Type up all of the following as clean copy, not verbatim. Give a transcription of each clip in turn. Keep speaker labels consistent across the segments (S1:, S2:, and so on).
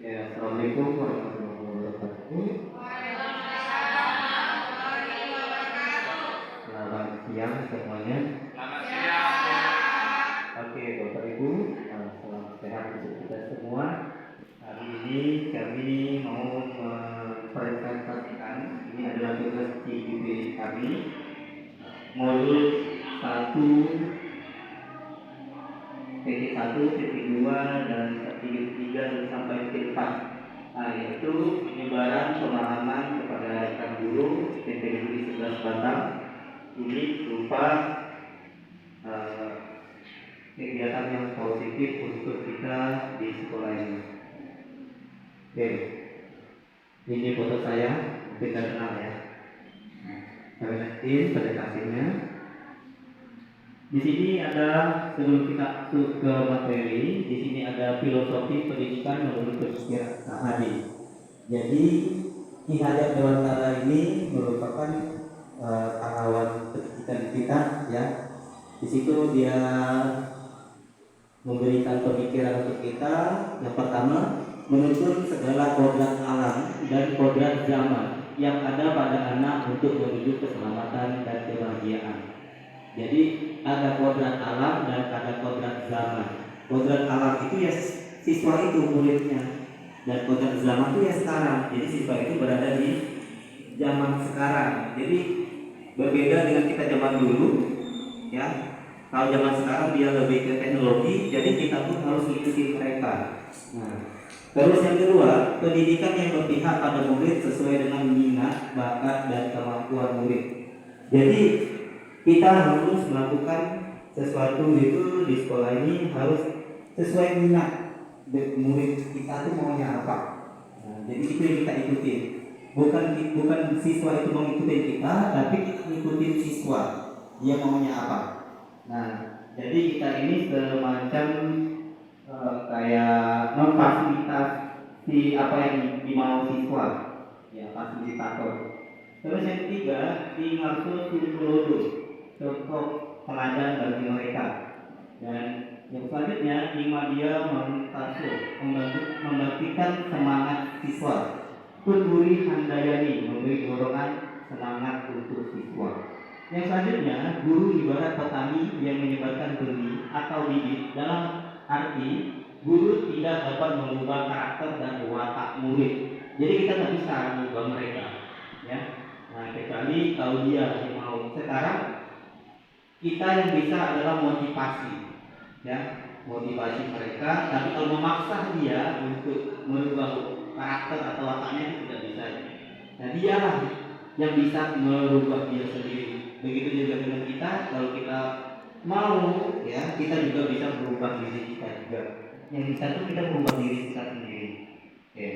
S1: Ya, assalamualaikum warahmatullahi wabarakatuh. Selamat siang semuanya.
S2: Selamat siang.
S1: Oke, Bapak Ibu, salam sehat untuk kita semua. Hari ini kami mau mempresentasikan, ini adalah tugas CIB kami, modul 1, titik 1, titik 2, dan titik 3 sampai titik 4. Nah, yaitu penyebaran pemahaman kepada rekan guru TPDI 11 Batam. Ini berupa kegiatan yang positif untuk kita di sekolah ini. Oke, ini foto saya, mungkin tidak kenal ya. Saya lihatin presentasinya. Di sini ada, sebelum kita masuk ke materi, di sini ada filosofi pendidikan menurut pemikiran Kak Hadi. Jadi Ki Hajar Dewantara ini merupakan pahlawan pendidikan kita, ya. Di situ dia memberikan pemikiran untuk kita. Yang pertama, menuntun segala kodrat alam dan kodrat zaman yang ada pada anak untuk menuju keselamatan dan kebahagiaan. Jadi ada kodrat alam dan ada kodrat zaman. Kodrat alam itu ya siswa itu muridnya, dan kodrat zaman itu ya sekarang. Jadi siswa itu berada di zaman sekarang. Jadi berbeda dengan kita zaman dulu, ya. Kalau zaman sekarang dia lebih ke teknologi, jadi kita pun harus mengikuti mereka. Nah, terus yang kedua, pendidikan yang berpihak pada murid sesuai dengan minat, bakat, dan kemampuan murid. Jadi kita harus melakukan sesuatu itu di sekolah ini harus sesuai minat murid kita tuh maunya apa. Nah, jadi itu yang kita ikuti. Bukan siswa itu mengikuti kita, tapi kita mengikuti siswa dia maunya apa. Nah, jadi kita ini semacam kayak memfasilitasi apa yang dimau siswa, ya, fasilitator. Terus yang ketiga, di ngarsul sulkulodo, contoh teladan bagi mereka. Dan yang selanjutnya, di media membangkitkan semangat siswa. Kuduri Handayani memberi dorongan semangat untuk siswa. Yang selanjutnya, guru ibarat petani yang menyebarkan benih atau bibit, dalam arti guru tidak dapat mengubah karakter dan watak murid. Jadi kita tidak bisa mengubah mereka, ya. Nah, kecuali kalau dia mau. Sekarang kita yang bisa adalah motivasi, ya, motivasi mereka. Tapi kalau memaksa dia untuk merubah karakter atau wataknya itu tidak bisa. Nah, dialah yang bisa merubah dia sendiri. Begitu juga dengan kita, kalau kita mau, ya, kita juga bisa merubah diri kita juga. Yang bisa itu kita merubah diri kita sendiri. Oke.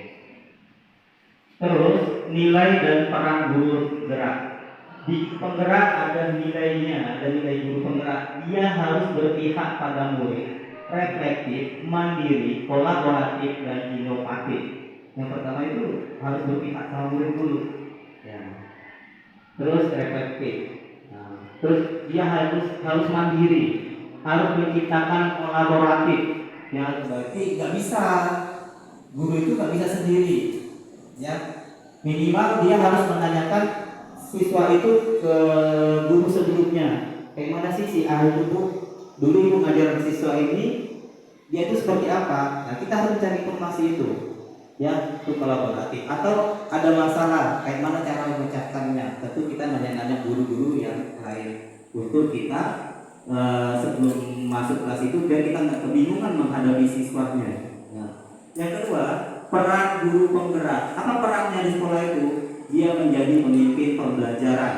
S1: Terus nilai dan peran guru penggerak. Di penggerak ada nilainya, ada nilai guru penggerak. Dia harus berpihak pada murid, reflektif, mandiri, kolaboratif, dan inovatif. Yang pertama itu harus berpihak sama murid dulu, ya. Terus reflektif. Terus dia harus mandiri, harus menciptakan kolaboratif. Ya, berarti nggak bisa, guru itu nggak bisa sendiri, ya. Minimal dia harus menanyakan siswa itu ke guru sebelumnya. Kayak mana sih si A itu dulu ibu ngajar siswa ini, dia itu seperti apa? Nah, kita harus cari informasi itu, ya, itu kolaboratif. Atau ada masalah, kayak mana cara memecahkannya? Tentu kita nanya-nanya guru-guru yang lain untuk kita sebelum masuk kelas itu biar kita nggak kebingungan menghadapi siswanya. Nah, yang kedua, peran guru penggerak. Apa perannya di sekolah itu? Dia menjadi pemimpin pembelajaran,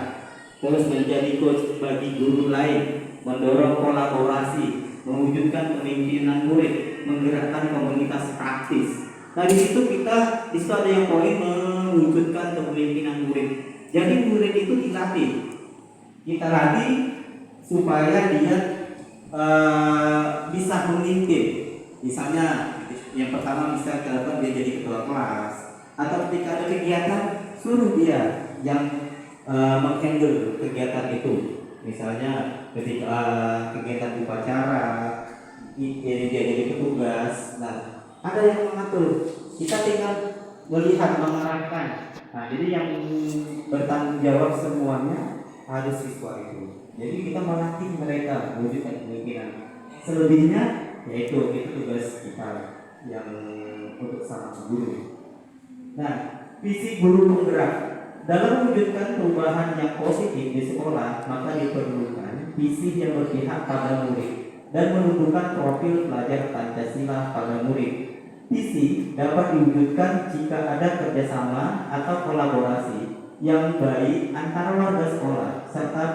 S1: terus menjadi coach bagi guru lain, mendorong kolaborasi, mewujudkan kepemimpinan murid, menggerakkan komunitas praktis. Nah, di situ di situ ada yang poin mewujudkan kepemimpinan murid. Jadi murid itu dilatih, kita latih supaya dia bisa memimpin. Misalnya yang pertama bisa dia jadi ketua kelas, atau ketika ada kegiatan suruh dia yang menghandle kegiatan itu. Misalnya ketika kegiatan upacara, dia jadi petugas. Nah, ada yang mengatur. Kita tinggal melihat, mengarahkan. Nah, jadi yang bertanggung jawab semuanya harus siswa itu. Jadi kita melatih mereka mewujudkan kepemimpinan. Selebihnya yaitu itu tugas kita yang untuk sama guru. Nah, visi guru penggerak dalam mewujudkan perubahan yang positif di sekolah, maka diperlukan visi yang berpihak pada murid dan menumbuhkan profil pelajar Pancasila pada murid. Visi dapat diwujudkan jika ada kerjasama atau kolaborasi yang baik antara warga sekolah, serta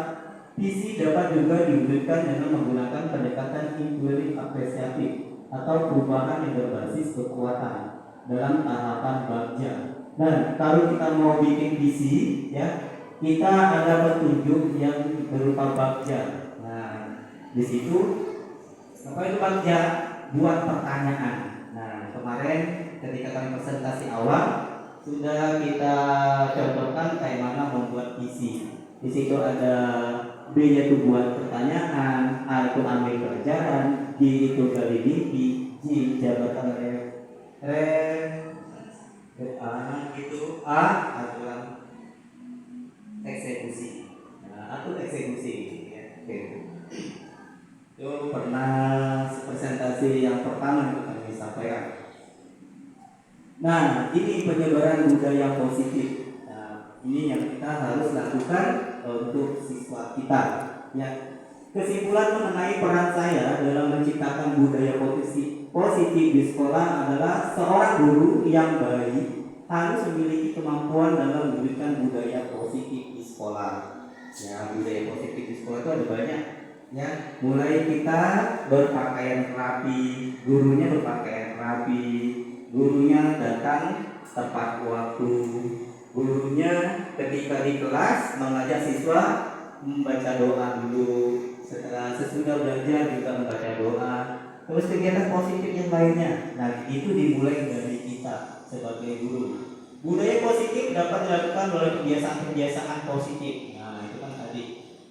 S1: visi dapat juga diwujudkan dengan menggunakan pendekatan inquiry apresiatif atau perubahan yang berbasis kekuatan dalam tahapan bagja. Dan kalau kita mau bikin visi, ya kita ada petunjuk yang berupa bagja. Nah, di situ apa itu bagja? Buat pertanyaan. Nah, kemarin ketika kami presentasi awal sudah kita contohkan kayak mana membuat visi. Di situ ada B yaitu buat pertanyaan, A itu ambil pelajaran, G itu gali mimpi, J jabatan itu A adalah eksekusi. Nah, atau eksekusi ya. Oke. Itu pernah presentasi yang pertama yang kami sampaikan. Nah, ini penyebaran budaya positif. Nah, ini yang kita harus lakukan untuk siswa kita. Ya, kesimpulan mengenai peran saya dalam menciptakan budaya positif di sekolah adalah seorang guru yang baik harus memiliki kemampuan dalam mewujudkan budaya positif di sekolah. Ya, budaya positif di sekolah itu ada banyak. Ya, mulai kita berpakaian rapi, gurunya berpakaian rapi, gurunya datang tepat waktu, gurunya ketika di kelas mengajak siswa membaca doa dulu, sesudah belajar juga membaca doa, terus kegiatan positif yang lainnya. Nah, itu dimulai dari kita sebagai guru. Budaya positif dapat dilakukan oleh kebiasaan-kebiasaan positif. Nah, itu kan tadi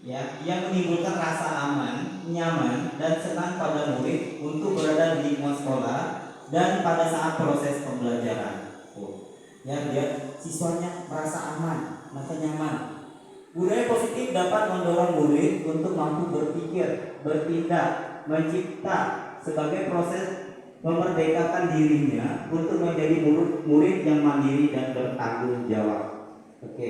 S1: ya, yang menimbulkan rasa aman, nyaman, dan senang pada murid untuk berada di lingkungan sekolah dan pada saat proses pembelajaran. Ya, biar siswanya merasa aman, merasa nyaman. Budaya positif dapat mendorong murid untuk mampu berpikir, bertindak, mencipta sebagai proses memerdekakan dirinya untuk menjadi murid yang mandiri dan bertanggung jawab. Oke.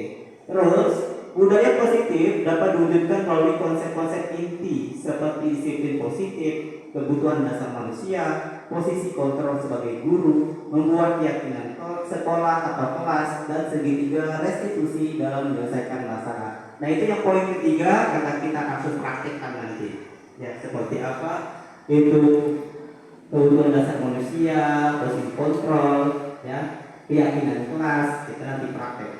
S1: Terus, budaya positif dapat diwujudkan melalui konsep-konsep inti seperti disiplin positif, kebutuhan dasar manusia, posisi kontrol sebagai guru, membuat keyakinan sekolah atau kelas, dan segitiga restitusi dalam menyelesaikan masalah. Nah, itu yang poin ketiga akan kita kasus praktikkan nanti. Ya, seperti apa? Itu kebutuhan dasar manusia, posisi kontrol, ya, keyakinan kelas, kita nanti praktek.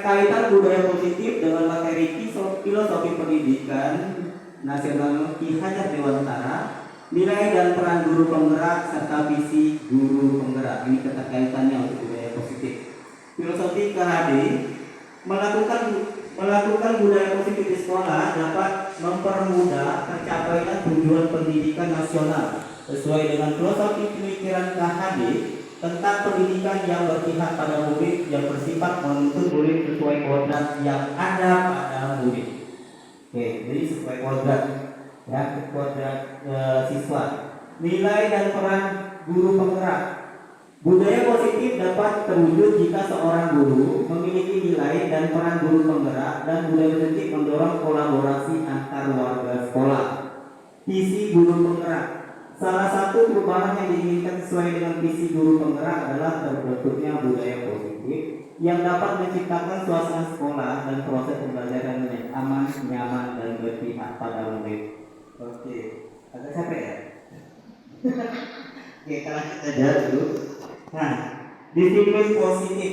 S1: Kaitan budaya positif dengan materi filosofi pendidikan nasional Ki Hajar Dewantara, nilai dan peran guru penggerak serta visi guru penggerak. Ini keterkaitannya untuk budaya positif. Filosofi KHD melakukan budaya positif di sekolah dapat mempermudah tercapainya tujuan pendidikan nasional sesuai dengan filosofi pemikiran KHD tentang pendidikan yang berpihak pada murid yang bersifat menuntut murid sesuai kodrat yang ada pada murid. Oke, jadi sesuai kodrat, ya, kodrat siswa. Nilai dan peran guru penggerak. Budaya positif dapat terwujud jika seorang guru memiliki nilai dan peran guru penggerak, dan budaya positif mendorong kolaborasi antar warga sekolah. Visi guru penggerak. Salah satu perubahan yang diinginkan sesuai dengan visi guru penggerak adalah terbentuknya budaya positif yang dapat menciptakan suasana sekolah dan proses pembelajaran yang aman, nyaman, dan berpihak pada murid. Oke, agak capek ya? Oke, kita lanjut saja dulu. Nah, disiplin positif,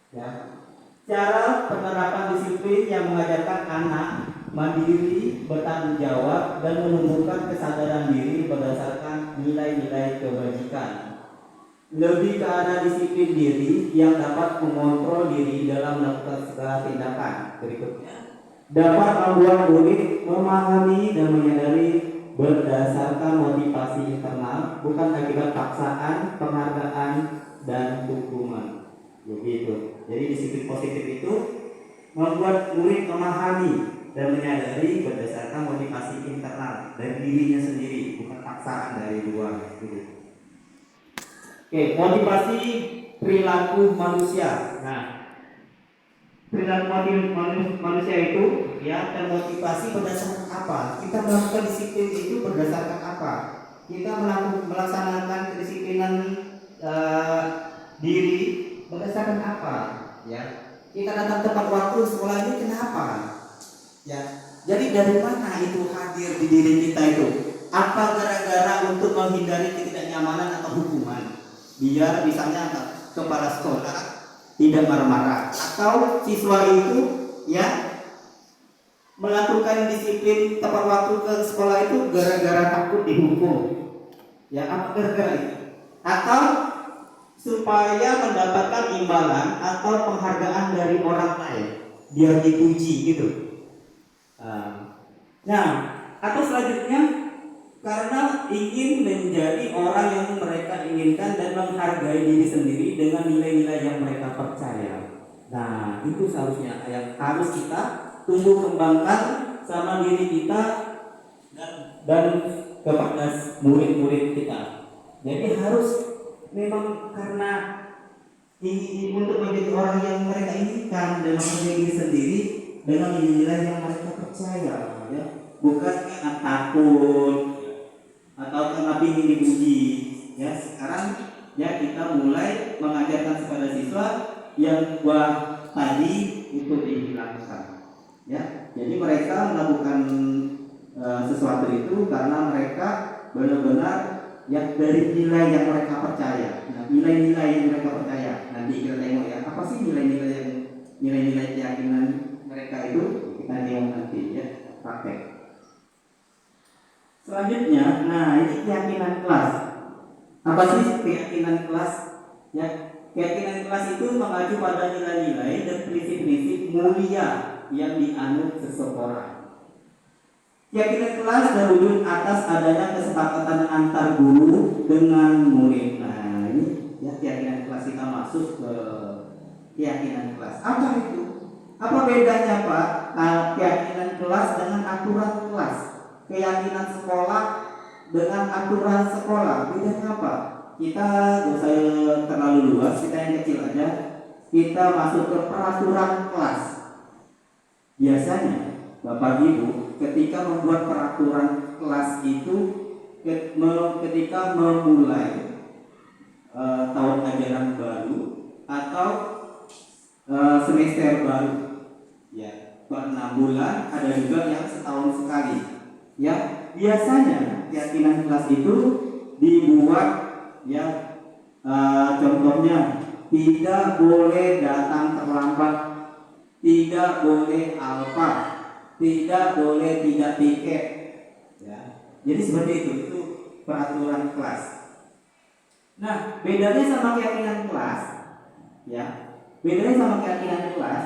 S1: ya. Cara penerapan disiplin yang mengajarkan anak mandiri, bertanggung jawab, dan menumbuhkan kesadaran diri berdasarkan nilai-nilai kebajikan. Lebih ke arah disiplin diri yang dapat mengontrol diri dalam melakukan segala tindakan. Berikutnya, dapat membuat murid memahami dan menyadari berdasarkan motivasi internal, bukan akibat paksaan, penghargaan, dan hukuman. Begitu. Jadi disiplin positif itu membuat murid memahami dan menyadari berdasarkan motivasi internal dari dirinya sendiri, bukan paksaan dari luar. Gitu. Oke, motivasi perilaku manusia. Nah, perilaku manusia itu ya termotivasi berdasarkan apa? Kita melakukan disiplin itu berdasarkan apa? Kita melaksanakan kedisiplinan diri berdasarkan apa? Ya, kita datang tepat waktu sekolah ini kenapa? Ya, jadi dari mana itu hadir di diri kita itu? Apa gara-gara untuk menghindari ketidaknyamanan atau hukuman? Biar misalnya kepala sekolah tidak marah-marah, atau siswa itu ya melakukan disiplin tepat waktu ke sekolah itu gara-gara takut dihukum. Ya, apa gara-gara itu? Atau supaya mendapatkan imbalan atau penghargaan dari orang lain, biar dipuji gitu. Nah, atau selanjutnya karena ingin menjadi orang yang mereka inginkan dan menghargai diri sendiri dengan nilai-nilai yang mereka percaya. Nah, itu seharusnya yang harus kita tumbuh kembangkan sama diri kita dan kepada murid-murid kita. Jadi harus memang karena ingin untuk menjadi orang yang mereka inginkan dan menghargai diri sendiri dengan nilai-nilai yang mereka percaya, ya. Bukan karena takut atau karena ingin dipuji. Ya, sekarang ya kita mulai mengajarkan kepada siswa yang buah tadi itu dihilangkan. Ya, jadi mereka melakukan sesuatu itu karena mereka benar-benar yang dari nilai yang mereka percaya. Nah, nilai-nilai yang mereka percaya. Nanti kita tengok ya, apa sih nilai-nilai keyakinan mereka itu, kita tengok nanti ya, praktek. Selanjutnya, nah ini keyakinan kelas. Apa sih keyakinan kelas? Ya, keyakinan kelas itu mengacu pada nilai-nilai dan prinsip-prinsip mulia yang dianut seseorang. Keyakinan kelas terwujud atas adanya kesepakatan antar guru dengan murid. Nah, ini ya keyakinan kelas, kita masuk ke keyakinan kelas. Apa itu? Apa bedanya Pak? Keyakinan kelas dengan aturan kelas. Keyakinan sekolah dengan aturan sekolah, bedanya apa? Kita gak usah terlalu luas, kita yang kecil aja. Kita masuk ke peraturan kelas. Biasanya Bapak Ibu ketika membuat peraturan kelas itu ketika memulai tahun ajaran baru atau semester baru, ya, per 6 bulan, ada juga yang setahun sekali. Ya, biasanya keyakinan kelas itu dibuat ya contohnya tidak boleh datang terlambat, tidak boleh alfa, tidak boleh tidak tiket. Ya, jadi seperti itu peraturan kelas. Nah, bedanya sama keyakinan kelas, ya, bedanya sama keyakinan kelas,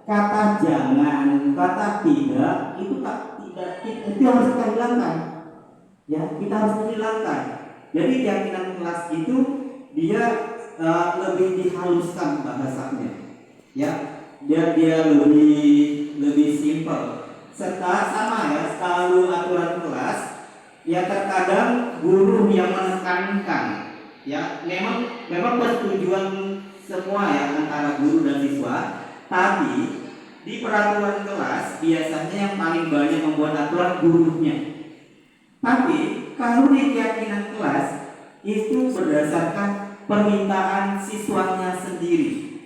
S1: kata jangan, kata tidak itu itu harus kita hilangkan. Ya, kita harus menghilangkan. Jadi keyakinan kelas itu dia lebih dihaluskan bahasanya. Ya, dia lebih simpel. Serta sama ya, selalu aturan kelas. Ya, terkadang guru yang menekankan. Ya, memang persetujuan semua ya antara guru dan siswa, tapi di peraturan kelas biasanya yang paling banyak membuat aturan gurunya. Tapi kalau di keyakinan kelas itu berdasarkan permintaan siswanya sendiri.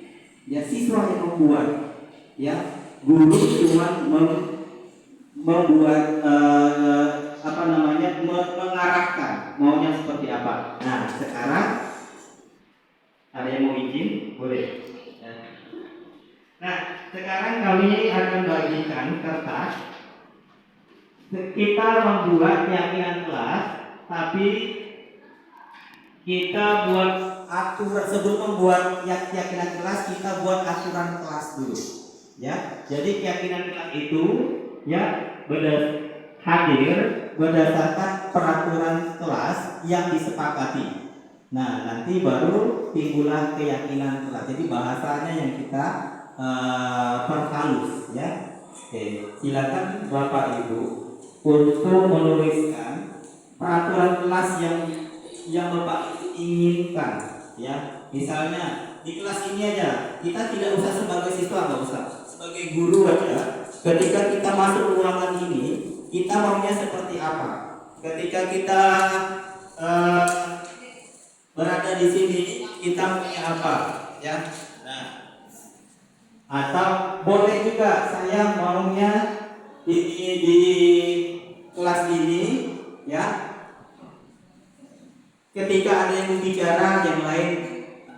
S1: Ya, siswa yang membuat. Ya, guru cuma membuat mengarahkan maunya seperti apa. Nah, sekarang ada yang mau izin? Boleh. Nah, sekarang kami akan bagikan kertas. Kita membuat keyakinan kelas, tapi kita buat aturan. Sebelum membuat keyakinan kelas, kita buat aturan kelas dulu. Ya, jadi keyakinan kelas itu ya hadir berdasarkan peraturan kelas yang disepakati. Nah, nanti baru timbullah keyakinan kelas. Jadi bahasanya yang kita perhalus ya. Oke, silakan Bapak Ibu untuk menuliskan peraturan kelas yang Bapak inginkan ya. Misalnya di kelas ini aja, kita tidak usah sebagai siswa, nggak usah sebagai guru aja. Ketika kita masuk ruangan ini, kita maunya seperti apa? Ketika kita berada di sini, kita maunya apa? Ya. Nah, atau boleh juga saya maunya di kelas ini, ya. Ketika ada yang bicara, yang lain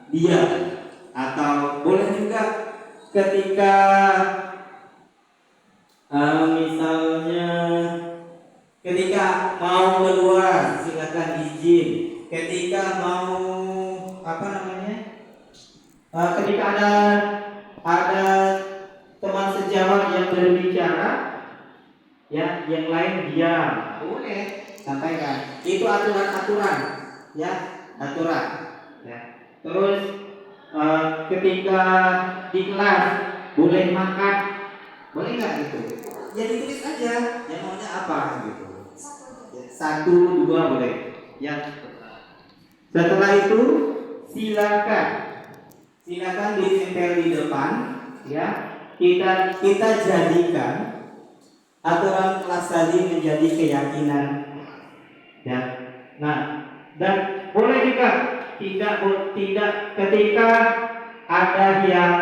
S1: diam. Atau boleh juga ketika misalnya ketika mau keluar silakan izin. Ketika mau ketika ada teman sejawat yang berbicara, ya, yang lain diam. Boleh sampaikan. Itu aturan-aturan, ya, aturan. Ya. Terus ketika di kelas boleh makan, boleh nggak gitu? Ya ditulis aja, yang maunya apa gitu. Ya, 1, 2 boleh. Ya. Setelah itu silakan ditempel di depan, ya. Kita jadikan aturan kelas tadi menjadi keyakinan, ya. Nah, dan boleh juga tidak ketika ada yang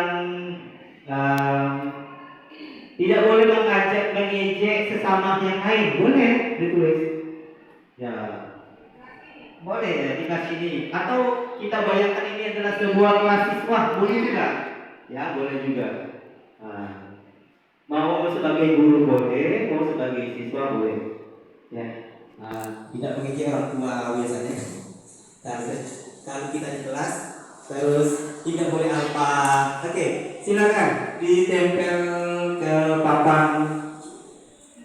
S1: tidak boleh mengejek sesama yang lain, boleh ditulis, ya. Boleh ya dikasih ini. Atau kita bayangkan ini adalah sebuah kelas siswa, boleh juga, ya, boleh juga. Nah, mau sebagai guru boleh, mau sebagai siswa boleh, ya. Tidak mengejek orang tua biasanya. Kalau kita di kelas terus tidak boleh apa. Oke, silakan ditempel ke papan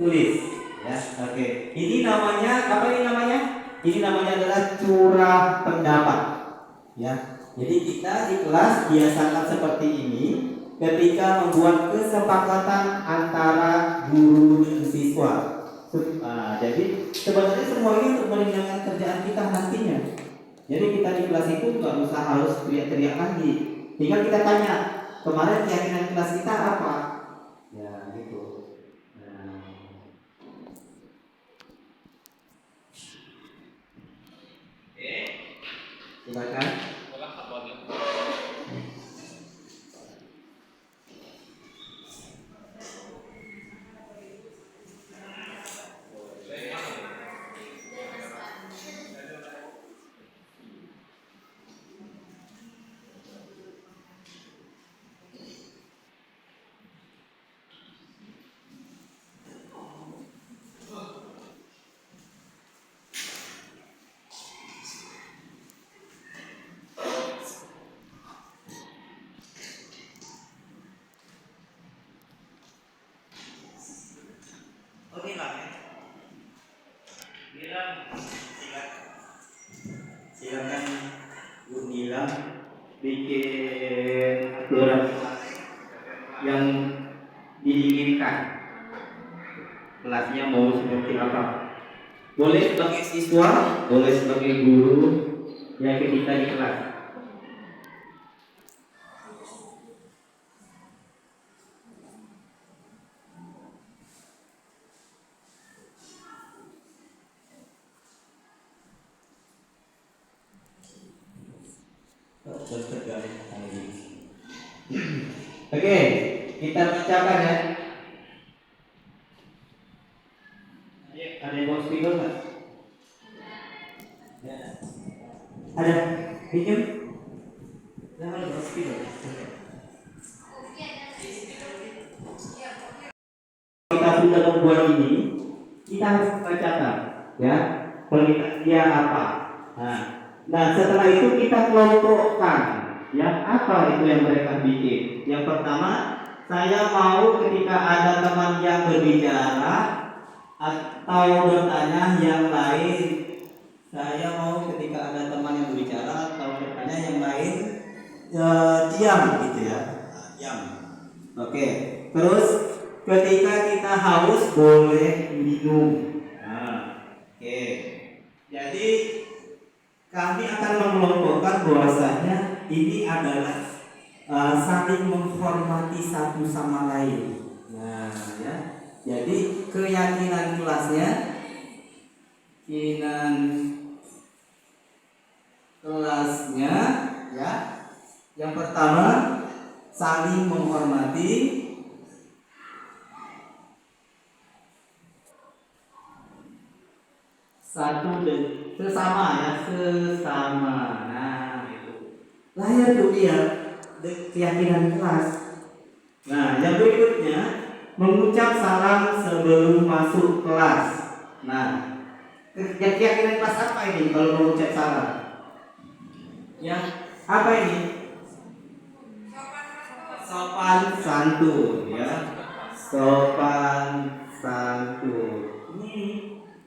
S1: tulis, ya. Oke. Ini namanya apa ini namanya? Ini namanya adalah curah pendapat, ya. Jadi kita di kelas biasakan seperti ini ketika membuat kesepakatan antara guru dan siswa. Jadi sebenarnya semua ini untuk meringankan kerjaan kita nantinya. Jadi kita di kelas itu nggak usah harus teriak-teriak lagi. Tinggal kita tanya, kemarin keyakinan kelas kita apa? Ya gitu. Nah. Silakan. Oke lah ya. Silakan Bu Nila bikin aturan yang diinginkan. Kelasnya mau seperti apa? Boleh sebagai siswa, boleh sebagai guru yang kita di kelas. Oke, kita bacakan ya. Ada yang mau spidol nggak? Ya. Ada, pinjam? Jangan lupa spidol. Kita sudah membuat ini, kita harus bacakan, ya. Permintaan dia apa? Nah, setelah itu kita kelompokkan. Yang apa itu yang mereka bikin? Yang pertama, saya mau ketika ada teman yang berbicara atau bertanya yang lain. Saya mau ketika ada teman yang berbicara atau bertanya yang lain, diam gitu ya. Diam. Oke. Terus ketika kita haus boleh minum. Oke. Jadi kami akan mengelompokkan bahwasanya ini adalah saling menghormati satu sama lain. Nah, ya. Jadi keyakinan kelasnya, ya. Yang pertama saling menghormati. Satu dan sesama ya, sesama. Nah, itu. Layar tuh dia keyakinan kelas. Nah, yang berikutnya mengucap salam sebelum masuk kelas. Nah, keyakinan kelas apa ini kalau mengucap salam? Ya, apa ini? Sopan santun ya. Sopan santun. Ini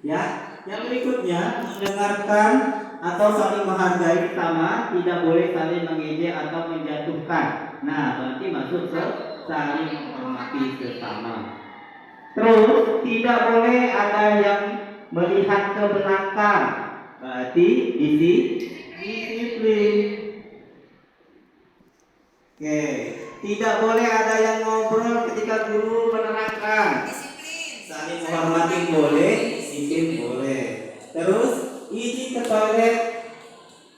S1: ya. Yang berikutnya mendengarkan atau saling menghargai sama, tidak boleh saling mengejek atau menjatuhkan. Nah, berarti masuk ke saling menghormati sesama. Terus tidak boleh ada yang melihat ke belakang. Berarti disiplin. Oke, tidak boleh ada yang ngobrol ketika guru menerangkan. Saling menghormati boleh, disiplin boleh. Terus izin ke toilet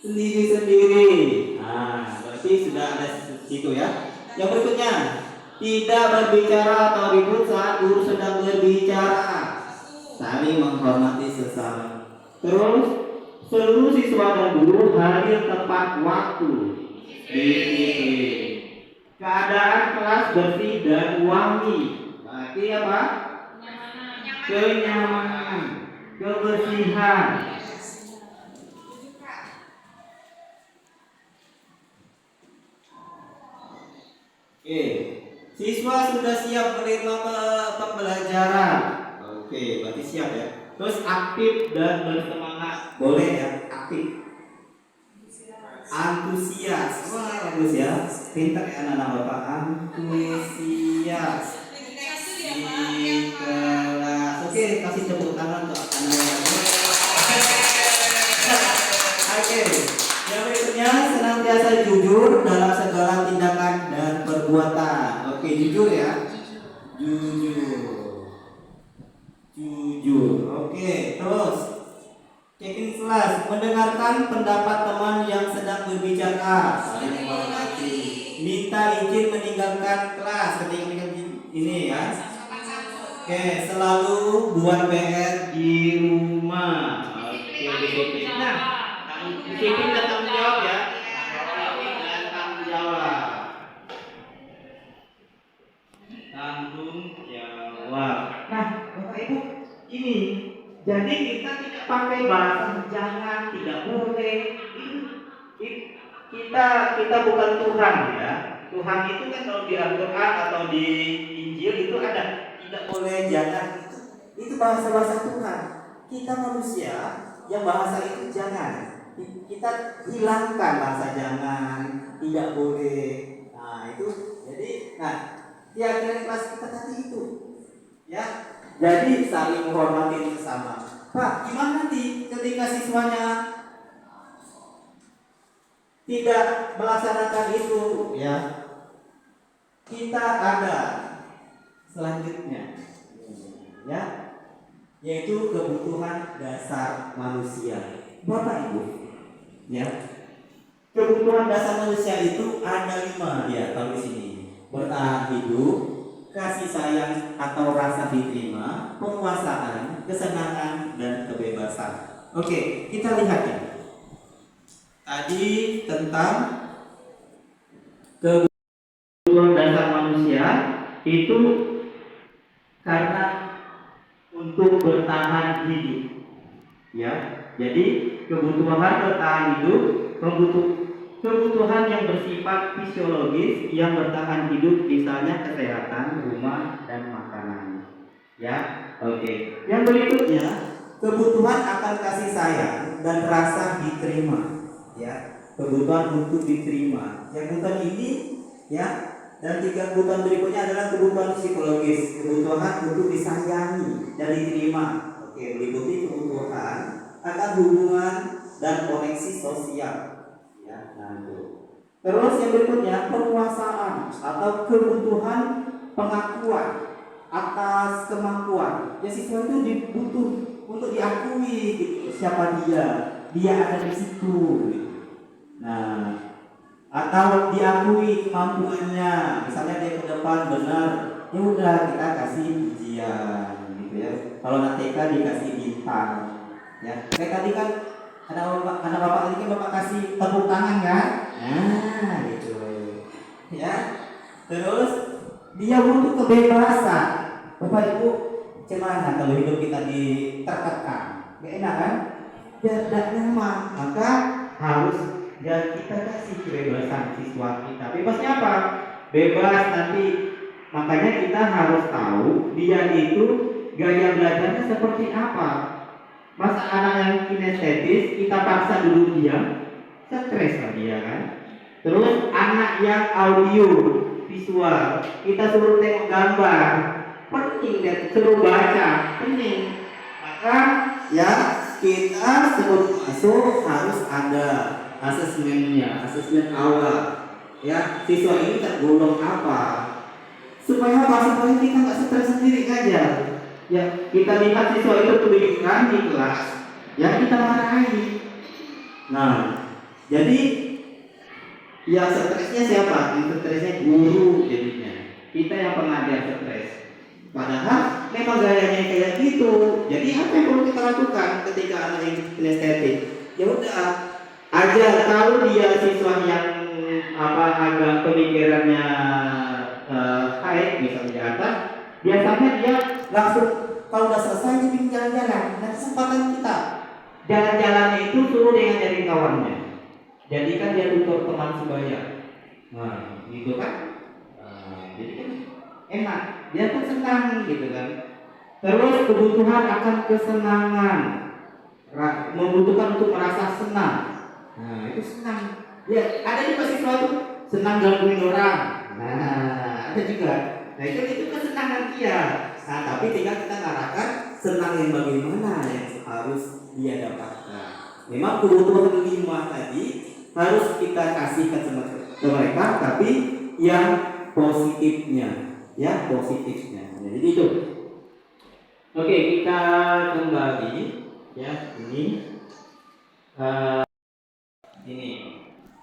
S1: sendiri-sendiri. Nah, berarti sudah ada situ ya. Yang berikutnya, tidak berbicara atau ribut saat guru sedang berbicara. Saling menghormati sesama. Terus seluruh siswa dan guru hadir tepat waktu. Disiplin. Keadaan kelas bersih dan wangi. Berarti apa? Kenyamanan, kebersihan. Oke, siswa sudah siap menerima pembelajaran. Oke, berarti siap ya. Terus aktif dan bersemangat. Boleh ya, aktif. Antusias. Wah, bagus ya. Pintar ya anak-anak Bapak. Antusias. Di kelas. Oke, kasih tepuk tangan untuk anak-anak. Oke. Yang berikutnya senantiasa jujur dalam segala tindakan dan perbuatan. Oke, jujur ya. Jujur. Oke, terus checking kelas, mendengarkan pendapat teman yang sedang berbicara, saling menghormati, minta izin meninggalkan kelas ketika ini ya. Oke, selalu buat PR di rumah. Oke, disiplin. Nah, disiplin dan tanggung jawab ya. Disiplin dan tanggung jawab. Tanggung jawab. Nah, Bapak Ibu, ini jadi kita tidak pakai bahasa jangan, tidak boleh. Kita bukan Tuhan ya. Tuhan itu kan kalau di Al-Quran atau di Injil itu ada tidak boleh, jangan. Itu bahasa Tuhan. Kita manusia yang bahasa itu jangan. Kita hilangkan bahasa jangan, tidak boleh. Nah itu jadi, keyakinan kelas kita tadi itu ya. Jadi saling menghormati sesama. Pak, gimana nanti ketika siswanya tidak melaksanakan itu ya? Kita ada selanjutnya ya, yaitu kebutuhan dasar manusia. Bapak Ibu ya, kebutuhan dasar manusia itu ada 5 ya kalau di sini. Bertahan hidup, kasih sayang atau rasa diterima, penguasaan, kesenangan, dan kebebasan. Oke, kita lihat ya. Tadi tentang kebutuhan dasar manusia itu karena untuk bertahan hidup. Ya, jadi kebutuhan bertahan hidup, kebutuhan yang bersifat fisiologis yang bertahan hidup, misalnya kesehatan, rumah, dan makanan. Ya, oke. Yang berikutnya, kebutuhan akan kasih sayang dan rasa diterima. Ya, kebutuhan untuk diterima. Yang kebutuhan ini, ya, dan tiga kebutuhan berikutnya adalah kebutuhan psikologis, kebutuhan untuk disayangi dan diterima. Oke, meliputi kebutuhan akan hubungan dan koneksi sosial. Ya, nah itu. Terus yang berikutnya penguasaan atau kebutuhan pengakuan atas kemampuan. Ya siswa itu dibutuh untuk diakui gitu, siapa dia ada di situ. Gitu. Nah, atau diakui kemampuannya, misalnya dia ke depan benar, ya udah kita kasih ujian, gitu ya. Kalau nanti dikasih bintang, ya. Kayak tadi kan anak bapak tadi kan bapak kasih tepuk tangan kan, nah gitu, ya. Terus dia butuh kebebasan. Bapak ibu, gimana kalau hidup kita diterkekang, gak enak kan? Tidak nyaman, maka harus dan kita kasih kebebasan siswa kita. Bebasnya apa? Bebas nanti. Makanya kita harus tahu dia itu gaya belajarnya seperti apa. Masa anak yang kinestetis kita paksa dulu diam, stres lah dia kan. Terus anak yang audio visual kita suruh tengok gambar, penting dan suruh baca, penting. Maka ya kita sebelum masuk harus ada asesmen awal. Ya, siswa ini tergolong apa? Supaya kita nggak stres sendiri aja. Ya, kita lihat siswa itu keluyuran di kelas, ya kita marahi. Nah, jadi yang stresnya siapa? Yang stresnya guru jadinya. Kita yang pengajar stres. Padahal memang gayanya kayak gitu. Jadi apa yang perlu kita lakukan ketika anak yang kinestetik? Ya udah, ajar kalau dia siswa yang agak pemikirannya high misalnya di atas, biasanya dia langsung kalau udah selesai dia bikin jalan-jalan. Nah kesempatan kita jalan-jalannya itu suruh dengan dari kawannya. Jadikan dia tutor teman sebaya. Nah, gitu kan? Jadi kan enak, dia pun senang gitu kan. Terus kebutuhan akan kesenangan, membutuhkan untuk merasa senang. Nah, itu senang. Ya, ada juga siswa itu senang gangguin orang. Nah, ada juga. Nah, itu kesenangan dia. Nah, tapi tinggal kita ngarahkan senang yang bagaimana yang harus dia dapatkan. Memang kebutuhan 5 tadi harus kita kasihkan ke mereka, tapi yang positifnya, ya positifnya. Jadi itu. Oke, kita kembali, ya ini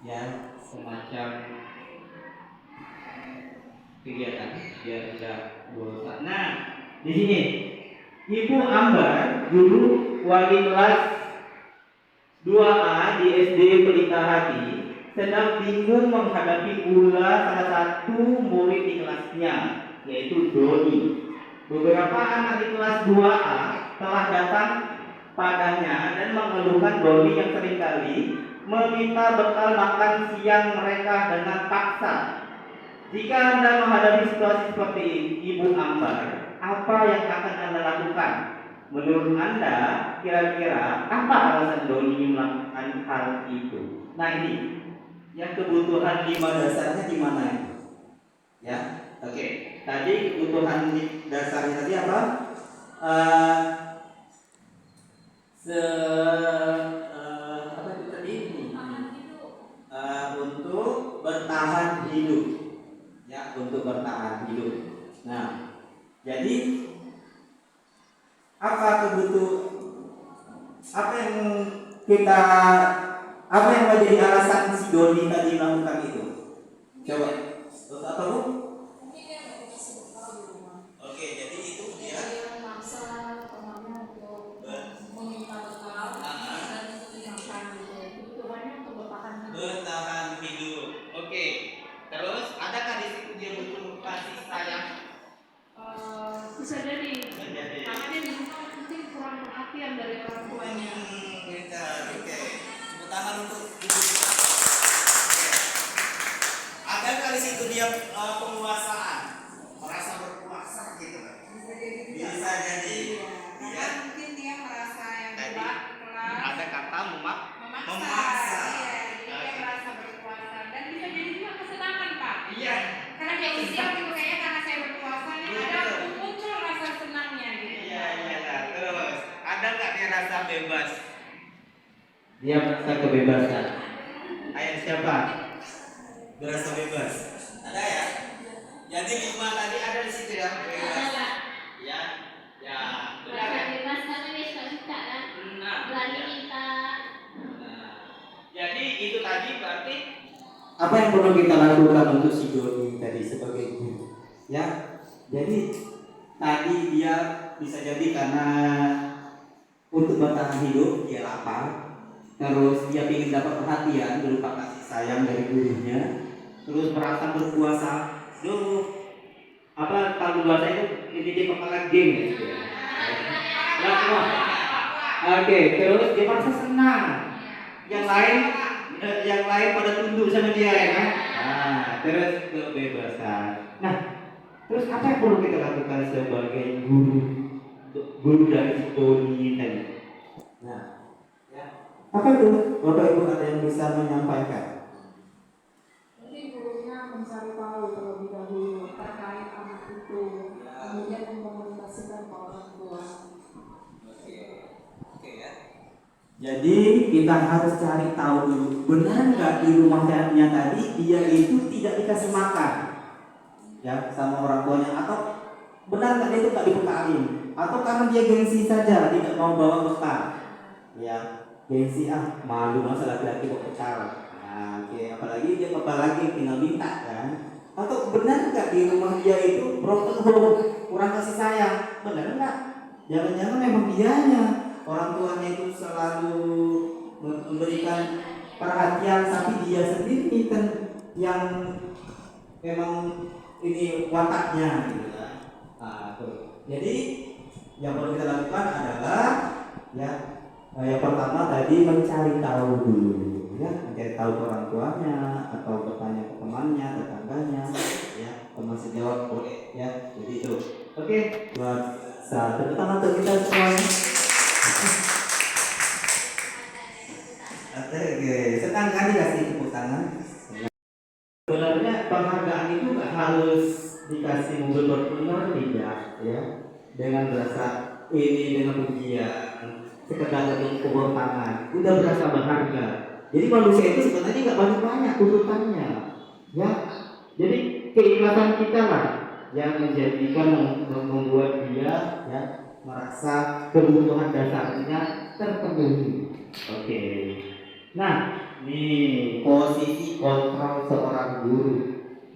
S1: ya semacam kegiatan biar tidak bosan. Nah, di sini Ibu Ambar dulu wali kelas 2A di SD Pelita Hati sedang bingung menghadapi pula salah satu murid di kelasnya, yaitu Doni. Beberapa anak di kelas 2A telah datang padanya dan mengeluhkan Doni yang seringkali meminta bekal makan siang mereka dengan paksa. Jika Anda menghadapi situasi seperti ini, Ibu Ambar, apa yang akan Anda lakukan? Menurut Anda, kira-kira apa alasan Doni melakukan hal itu? Nah ini, yang kebutuhan 5 dasarnya di mana itu? Ya, oke. Tadi kebutuhan dasarnya tadi apa? Apa itu tadi? Untuk bertahan hidup. Ya, untuk bertahan hidup. Nah, jadi apa apa yang menjadi alasan si Doni tadi melakukan itu? Coba, Ustaz tahu? Oke, jadi itu dia memaksa temannya untuk meminta bekal dan makan gitu. Tujuannya untuk bertahan hidup. Oke. Terus adakah di situ dia butuh kasih sayang?
S3: Bisa jadi. Karena dia di rumah mungkin kurang perhatian dari orang tuanya.
S1: Oke. Tepuk tangan untuk ibu kita. Adakah di situ dia penguasaan, merasa berkuasa gitu kan? Bisa
S2: Memaksa.
S3: Iya, jadi dia merasa berkuasa dan bisa jadi juga kesenangan, Pak.
S2: Iya.
S3: Karena dia usia gitu kayaknya karena saya berkuasa nih ada muncul rasa senangnya gitu.
S2: Iya, iya. Nah, terus ada nggak dia rasa bebas?
S1: Dia merasa kebebasan. Ayo siapa?
S2: Berasa bebas. Ada ya? Jadi 5 tadi ada di situ ya. Bebas. Ya. Ya. Benar ya?
S4: Bebas karena dia suka kan,
S2: Nah,
S4: berani
S2: ya.
S4: minta.
S2: Nah, jadi itu tadi berarti
S1: Apa yang perlu kita lakukan untuk si Doni tadi sebagai guru? Ya, jadi tadi dia bisa jadi karena untuk bertahan hidup dia lapar, terus dia ingin dapat perhatian berupa kasih sayang dari gurunya, terus merasa berkuasa. Dulu apa kalau bahasa itu ini dia kepala geng ya? Gitu ya? Oke, terus dia merasa senang. Yang lain pada tunduk sama dia ya kan? Nah, terus kebebasan. Nah, terus apa yang perlu kita lakukan sebagai guru dari si Doni tadi? Nah, ya. Apa itu? Bapak Ibu ada yang bisa menyampaikan?
S5: Mungkin gurunya mencari tahu terlebih dahulu terkait anak itu, kemudian mengkomunikasikan ke orang tua.
S2: Oke ya.
S1: Jadi kita harus cari tahu dulu, benar nggak di rumahnya tadi dia itu tidak dikasih makan, ya sama orang tuanya, atau benar nggak dia itu nggak dibekalin, atau karena dia gengsi saja tidak mau bawa bekal, ya gengsi malu masa laki-laki bawa bekal, nah, oke, apalagi dia tinggal minta kan, atau benar nggak di rumah dia itu broken home, kurang kasih sayang, benar nggak? Jangan-jangan memang dianya orang tuanya itu selalu memberikan perhatian, tapi dia sendiri kan yang memang ini wataknya gitu kan. Nah, jadi yang perlu kita lakukan adalah ya yang pertama tadi mencari tahu dulu ya, mencari tahu ke orang tuanya atau bertanya ke temannya, tetangganya ya, teman sejawat boleh ya, jadi itu. Oke, buat saat pertama untuk kita semuanya. Oke, senang kali kasih tepuk tangan. Sebenarnya penghargaan itu nggak harus dikasih mobil berputar, tidak ya. Dengan berasa ini dengan pujian, sekedar untuk tepuk tangan, udah berasa berharga. Jadi manusia itu sebenarnya nggak banyak tuntutannya, ya. Jadi keikhlasan kita lah yang menjadikan membuat dia ya merasa kebutuhan dasarnya terpenuhi. Oke. Nah, nih posisi kontrol seorang guru.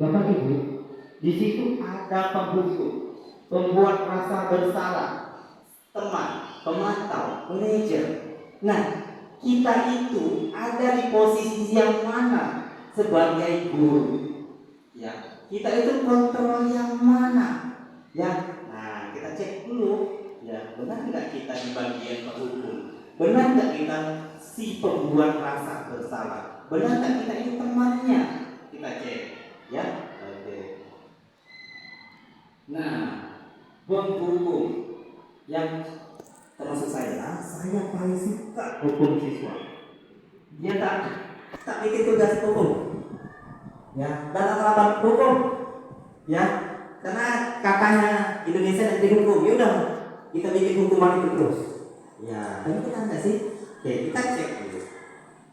S1: Bapak Ibu, di situ ada penghukum, pembuat rasa bersalah, teman, pemantau, manajer. Nah, kita itu ada di posisi yang mana sebagai guru? Ya, kita itu kontrol yang mana? Ya, nah kita cek dulu. Ya, benar nggak kita di bagian penghukum? Benar nggak kita si pembuat rasa bersalah? Benar nggak kita itu temannya? Kita cek, ya. Oke. Nah, penghukum yang termasuk saya paling suka hukum siswa. Dia tak bikin tugas hukum, ya, dan alamat hukum, ya, karena katanya Indonesia nanti hukum, ya udah. Kita bikin hukuman itu terus. Ya, tapi kita enggak sih? Oke, kita cek dulu.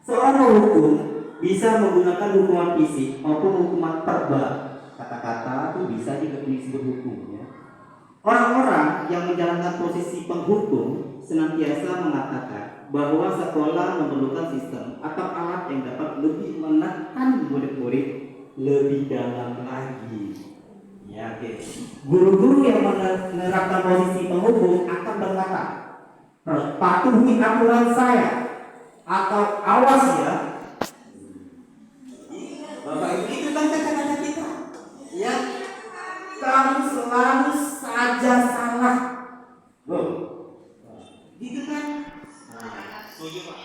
S1: Seorang hukum bisa menggunakan hukuman fisik maupun hukuman verbal. Kata-kata itu bisa disebut hukum ya. Orang-orang yang menjalankan posisi penghukum senantiasa mengatakan bahwa sekolah memerlukan sistem atau alat yang dapat lebih menekan murid-murid lebih dalam lagi. Ya, oke. Guru-guru yang menerapkan posisi penghukum akan berkata, patuhi aturan saya atau awas ya. Bapak Ibu, itu kan kata-kata kita. Ya, kamu selalu saja salah. Loh, gitu kan?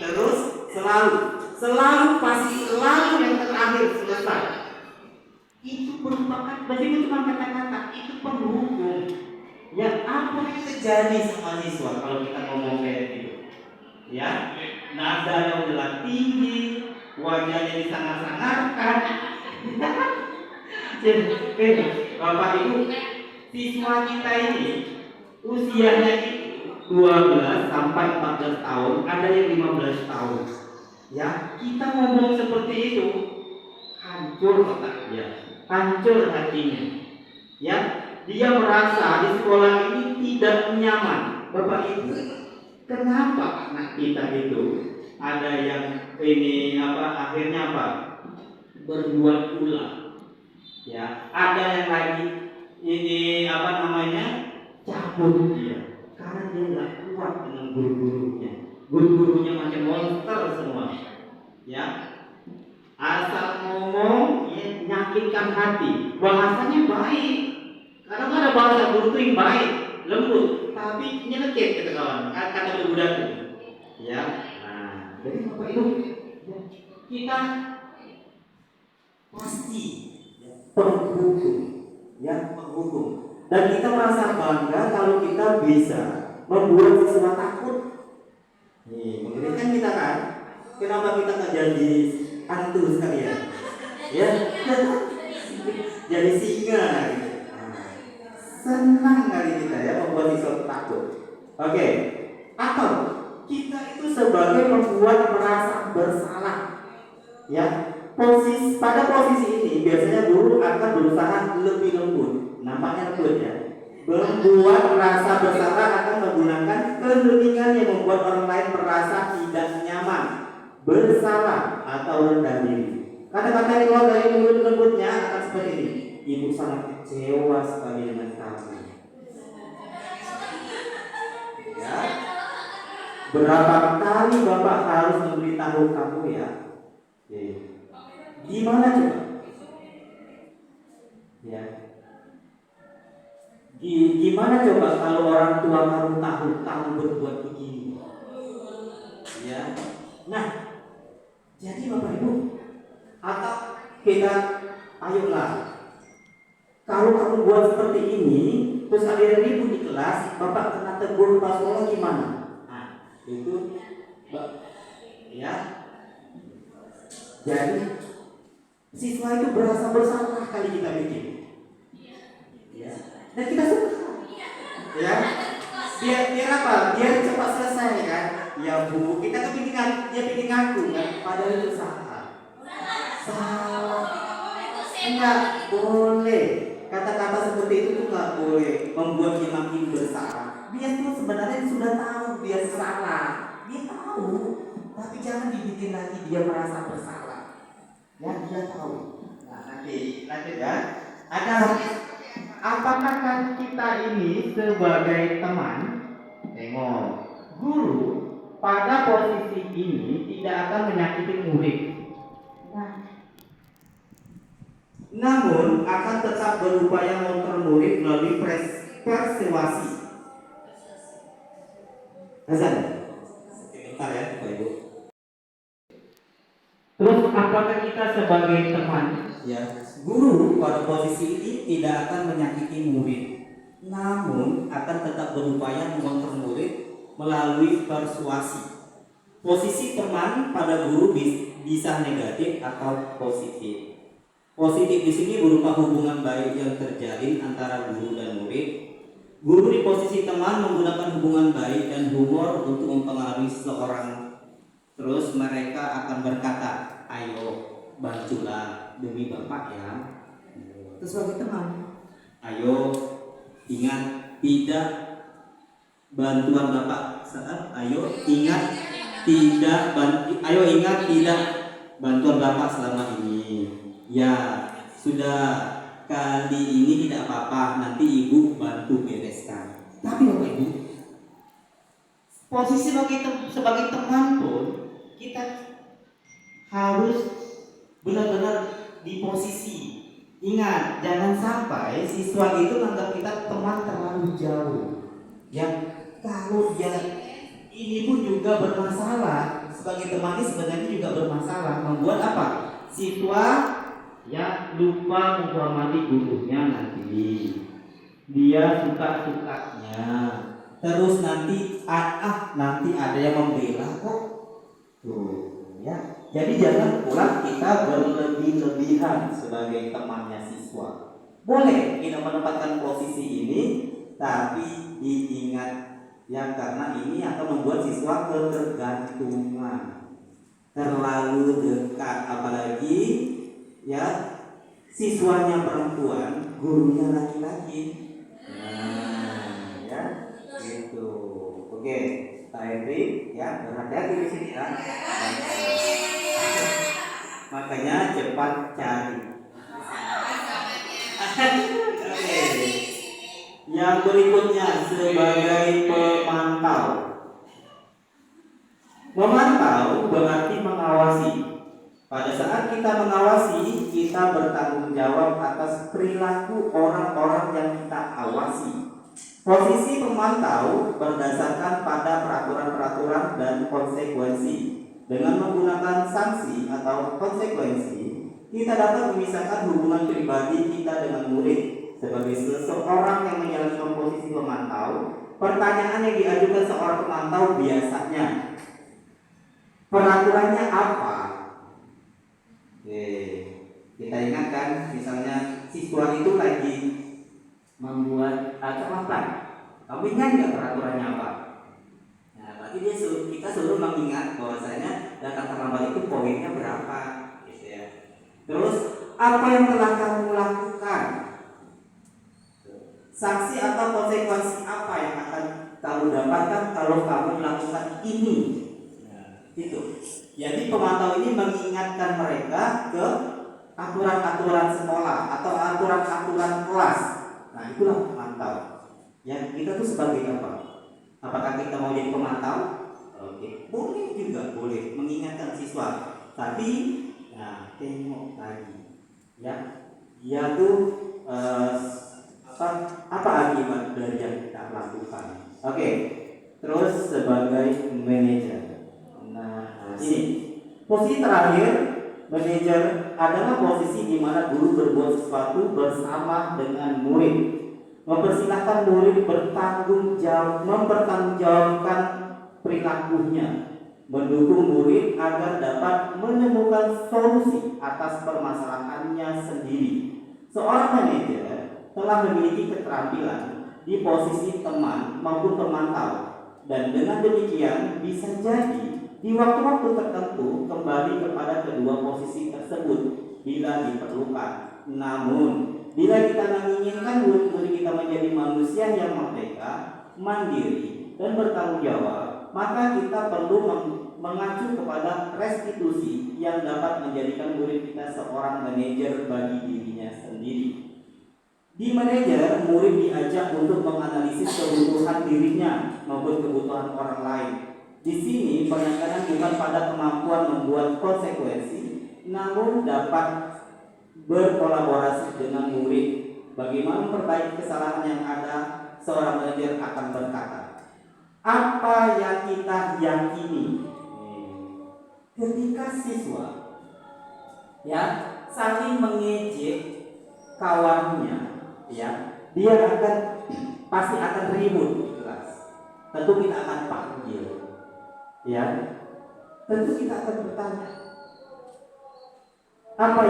S1: Terus selalu pasti selalu yang terakhir selesai. Itu merupakan, berarti itu cuma kata-kata, itu penghukum. Yang apa yang terjadi sama siswa kalau kita ngomong kayak gitu? ya, nadanya udah tinggi, wajahnya disangar-sangarkan. Jadi, Bapak Ibu, siswa kita ini usianya itu 12 sampai 14 tahun, ada yang 15 tahun. Ya, kita ngomong seperti itu, hancur otaknya, hancur hatinya. Ya, dia merasa di sekolah ini tidak nyaman. Bapak Ibu, kenapa anak kita itu ada yang ini akhirnya berbuat ulah? Ya, ada yang lagi ini cabut dia karena dia nggak kuat dengan guru-gurunya. Guru-gurunya macam monster semua. Ya, asal ngomong ya, menyakitkan hati. Bahasanya baik. Karena ada bahasa guru itu yang baik, lembut, tapi nyelekit kata kawan. Kata budak-budak. Ya. Nah, jadi Bapak Ibu, kita pasti penghukum, ya penghukum. Dan kita merasa bangga kalau kita bisa membuat siswa takut. Nih, mengerikan kita kan? Kenapa kita nggak jadi hantu sekalian? Ya, jadi singa. Gitu. Senang kali kita ya membuat siswa takut. Oke, atau kita itu sebagai pembuat merasa bersalah. Ya, pada posisi ini biasanya guru akan berusaha lebih lembut. Nampaknya lembut ya. Membuat rasa bersalah akan menggunakan keheningan yang membuat orang lain merasa tidak nyaman, bersalah atau rendah diri. Kata-kata yang keluar dari mulut lembutnya akan seperti ini. Ibu sangat kecewa sekali dengan kamu. Ya. Berapa kali Bapak harus memberitahu kamu ya? Gimana coba? Ya. Gimana coba kalau orang tua kamu tahu kamu berbuat begini? Ya. Nah, jadi Bapak Ibu, atau kita ayolah. Kalau kamu buat seperti ini, terus ada ribut di kelas, Bapak kena tegur pas sekolah gimana? Nah, itu ya. Jadi siswa itu berasa bersalah kali kita bikin. Ya. Dan kita suka. Ya. Biar apa? Biar cepat selesai kan? Ya Bu, kita kepingin dia bikin ngaku kan? Padahal itu salah. Salah. Enggak boleh. Kata-kata seperti itu tuh nggak boleh membuat dia makin bersalah. Dia tuh sebenarnya sudah tahu dia salah, dia tahu, tapi jangan dibikin lagi dia merasa bersalah. Ya dia tahu. Nah nanti ya. Apakah kan kita ini sebagai teman, tengok guru pada posisi ini tidak akan menyakiti murid. Namun akan tetap berupaya mengontrol murid melalui persuasi. Azan. Bentar ya, Bapak Ibu. Terus apakah kita sebagai teman, ya, guru pada posisi ini tidak akan menyakiti murid, namun akan tetap berupaya mengontrol murid melalui persuasi. Posisi teman pada guru bisa negatif atau positif. Positif di sini berupa hubungan baik yang terjalin antara guru dan murid. Guru di posisi teman menggunakan hubungan baik dan humor untuk mempengaruhi seseorang. Terus mereka akan berkata, ayo bantulah demi Bapak ya. Terus sebagai teman, ayo ingat tidak bantuan Bapak saat, ayo ingat tidak bantuan Bapak selama ini. Ya, sudah kali ini tidak apa-apa, nanti Ibu bantu bereskan. Tapi Bapak Ibu, posisi sebagai teman pun kita harus benar-benar di posisi. Ingat, jangan sampai siswa itu menganggap kita teman terlalu jauh. Ya, kalau dia ini pun juga bermasalah, sebagai teman ini sebenarnya juga bermasalah, membuat apa? Siswa ya lupa menghormati gurunya nanti. Dia suka-sukanya. terus nanti nanti ada yang membela kok. Tuh, ya. Jadi jangan pula kita berlebih-lebihan sebagai temannya siswa. Boleh kita menempatkan posisi ini, tapi diingat ya, karena ini akan membuat siswa ketergantungan, terlalu dekat, apalagi ya siswanya perempuan, gurunya laki-laki. Nah, ya gitu. Oke, Pak Henry ya, berhati-hati di sini ya. Makanya cepat cari. Oke. Yang berikutnya sebagai pemantau. Memantau berarti mengawasi. Pada saat kita mengawasi, kita bertanggung jawab atas perilaku orang-orang yang kita awasi. Posisi pemantau berdasarkan pada peraturan-peraturan dan konsekuensi. Dengan menggunakan sanksi atau konsekuensi, kita dapat memisahkan hubungan pribadi kita dengan murid. Sebagai seseorang yang menjalankan posisi pemantau, pertanyaan yang diajukan seorang pemantau biasanya, peraturannya apa? Oke, kita ingatkan, misalnya siswa itu lagi membuat catatan. Kamu ingat nggak peraturannya apa? Nah, berarti kita suruh mengingat bahwasanya data terlambat itu poinnya berapa, gitu ya. Terus apa yang telah kamu lakukan? Sanksi atau konsekuensi apa yang akan kamu dapatkan kalau kamu melakukan ini? Nah, itu. Jadi pemantau ini mengingatkan mereka ke aturan-aturan sekolah atau aturan-aturan kelas. Nah, itulah pemantau. Ya, kita tuh sebagai apa? Apakah kita mau jadi pemantau? Oke, boleh juga, boleh mengingatkan siswa. Tapi, nah, tengok lagi. Ya, dia tuh apa akibat dari yang kita lakukan. Oke, terus sebagai manajer. Nah, ini posisi terakhir, manajer adalah posisi di mana guru berbuat sesuatu bersama dengan murid. Mempersilahkan murid mempertanggungjawabkan perilakunya, mendukung murid agar dapat menemukan solusi atas permasalahannya sendiri. Seorang manajer telah memiliki keterampilan di posisi teman maupun pemantau, dan dengan demikian bisa jadi di waktu-waktu tertentu kembali kepada kedua posisi tersebut bila diperlukan. Namun bila kita menginginkan murid kita menjadi manusia yang merdeka, mandiri, dan bertanggung jawab, maka kita perlu mengacu kepada restitusi yang dapat menjadikan murid kita seorang manajer bagi dirinya sendiri. Di manajer, murid diajak untuk menganalisis kebutuhan dirinya maupun kebutuhan orang lain. Di sini penekanan bukan pada kemampuan membuat konsekuensi, namun dapat berkolaborasi dengan murid. Bagaimana memperbaiki kesalahan yang ada, seorang manajer akan berkata, apa yang kita yakini ketika siswa ya saling mengejek kawannya, ya dia pasti akan ribut di kelas. Tentu kita akan panggil, ya tentu kita akan bertanya apa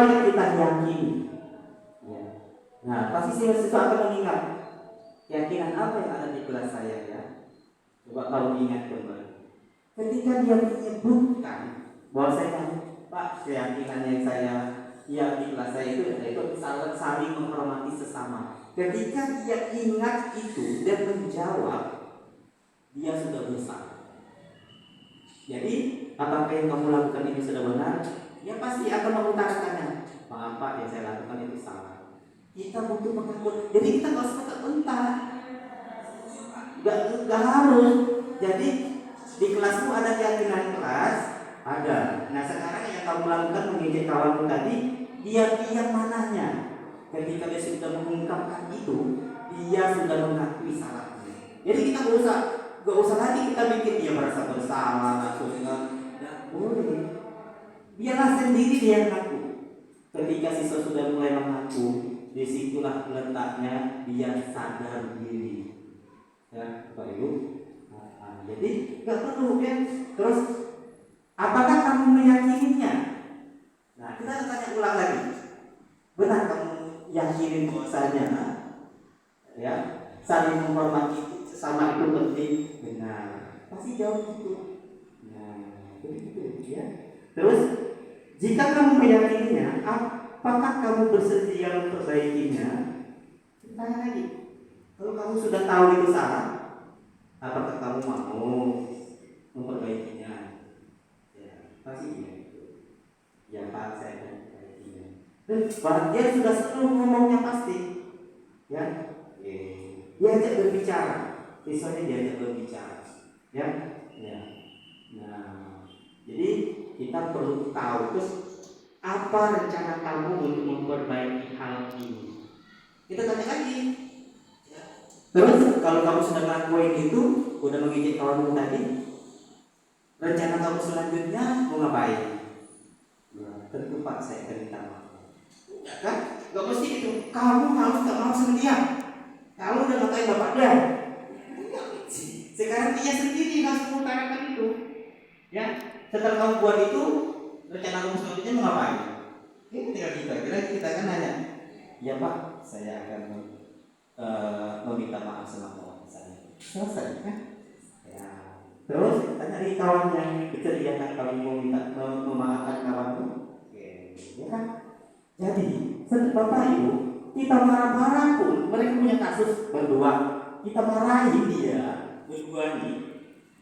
S1: yang kita yakini, ya. Nah, pasti siswa akan mengingat keyakinan apa yang ada di kelas saya, ya. Coba kalau ingat kembali ketika dia menyebutkan bahwa saya, Pak, keyakinan yang saya di kelas saya itu saling menghormati sesama. Ketika dia ingat itu dan menjawab, dia sudah berusaha. Jadi apakah yang kamu lakukan ini sudah benar? Dia pasti akan mengutarakannya. Maaf Pak, yang saya lakukan itu salah. Kita butuh pengakuan. Jadi kita nggak usah mentah. Nggak harus. Jadi di kelasmu ada keyakinan kelas, ada. Nah sekarang yang kamu lakukan mengejek kawanmu tadi, dia mananya. Ketika dia sudah mengungkapkan itu, dia sudah mengakui salahnya. Jadi kita gak usah lagi kita bikin dia merasa bersalah langsung. Nggak boleh. Biarlah sendiri dia mengaku. Ketika siswa sudah mulai mengaku, disitulah letaknya dia sadar diri. Ya, Bapak Ibu. Jadi nggak perlu ya. Terus, apakah kamu meyakininya? Nah, kita tanya ulang lagi. Benar kamu yakinin bahwasanya ya saling menghormati sesama itu penting? Benar. Pasti jawab gitu. Nah, begitu ya. Terus, jika kamu meyakininya, apakah kamu bersedia memperbaikinya? Tanya lagi. Kalau kamu sudah tahu itu salah, apakah kamu mau memperbaikinya? Ya, pasti ya. Ya Pak, saya akan memperbaikinya. Dan dia sudah selalu ngomongnya pasti. Ya, diajak berbicara. Siswanya diajak berbicara. Ya, ya. Nah, jadi kita perlu tahu terus apa rencana kamu untuk memperbaiki hal ini. Kita tanya lagi. Ya. Terus kalau kamu sudah ngelakuin itu, udah mengejek kawanmu tadi, rencana kamu selanjutnya mau ngapain? Nah, tentu Pak, saya akan minta maaf. Ya kan? Gak mesti itu. Kamu harus gak maaf sama dia. Kamu udah ngatain bapak dia. Sekarang dia sendiri langsung mengutarakan itu. Ya, setelah kamu buat itu, rencana kamu selanjutnya mau ngapain? Ini tinggal kita kan nanya, ya Pak, saya akan meminta maaf sama kawan saya. Selesai kan? Ya. Terus tanya lagi kawan yang keceriaan kalau mau minta memaafkan kawanmu. Oke, ya kan? Jadi, setelah Bapak Ibu, kita marah-marah pun, mereka punya kasus berdua, kita marahin dia berdua nih.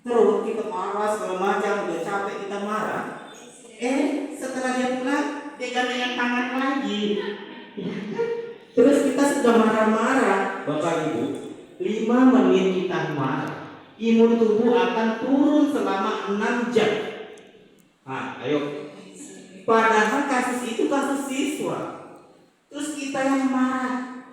S1: Terus kita marah segala macam, udah capek kita marah. Setelah dia pulang, dia gandengan tangan lagi. Terus kita sudah marah-marah, Bapak Ibu, 5 menit kita marah, imun tubuh akan turun selama 6 jam. Ayo. Padahal kasus itu kasus siswa. Terus kita yang marah,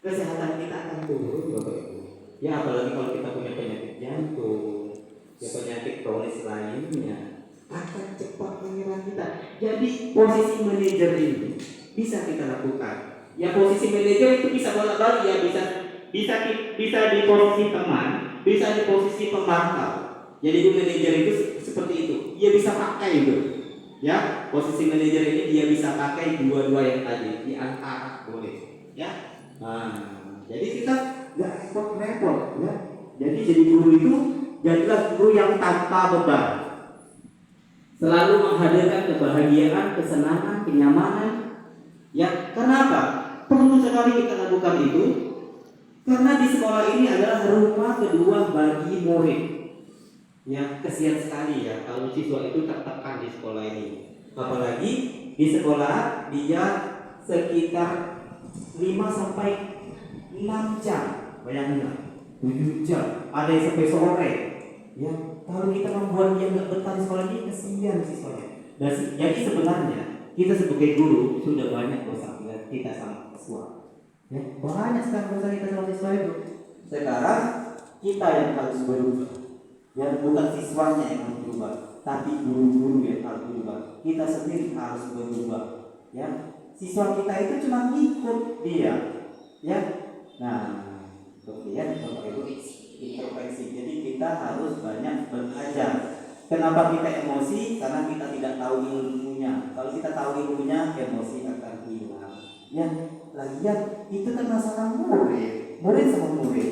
S1: kesehatan kita akan turun, Bapak Ibu. Ya apalagi kalau kita punya penyakit jantung, ya penyakit kronis lainnya, akan cepat menyerang kita. Jadi posisi manajer ini bisa kita lakukan. Ya posisi manajer itu bisa bolak-balik, ya bisa di posisi teman, bisa di posisi pemantau. Jadi manajer itu seperti itu, dia bisa pakai itu. Ya, posisi manajer ini dia bisa pakai dua-dua yang tadi, di antara boleh. Ya, jadi kita nggak repot-repot, ya. Jadi guru itu jadilah guru yang tanpa beban. Selalu menghadirkan kebahagiaan, kesenangan, kenyamanan. Ya, kenapa? Perlu sekali kita lakukan itu. Karena di sekolah ini adalah rumah kedua bagi murid. Ya, kesian sekali ya kalau siswa itu tertekan di sekolah ini. Apalagi di sekolah dia sekitar 5 sampai 6 jam. Bayangin 7 jam, ada yang sampai sore. Ya, kalau kita membuat dia nggak betah di sekolah ini, kesian siswanya. Dan jadi sebenarnya kita sebagai guru sudah banyak dosa kita sama siswa. Ya, banyak sekali dosa kita sama siswa itu. Sekarang kita yang harus berubah. Ya, bukan siswanya yang harus berubah, tapi guru-guru yang harus berubah. Kita sendiri harus berubah. Ya, siswa kita itu cuma ikut dia. Ya, nah, kemudian Bapak Ibu introspeksi. Jadi kita harus banyak belajar. Kenapa kita emosi? Karena kita tidak tahu ilmunya. Kalau kita tahu ilmunya, emosi akan hilang. Ya, lagian itu kan masalah murid sama murid.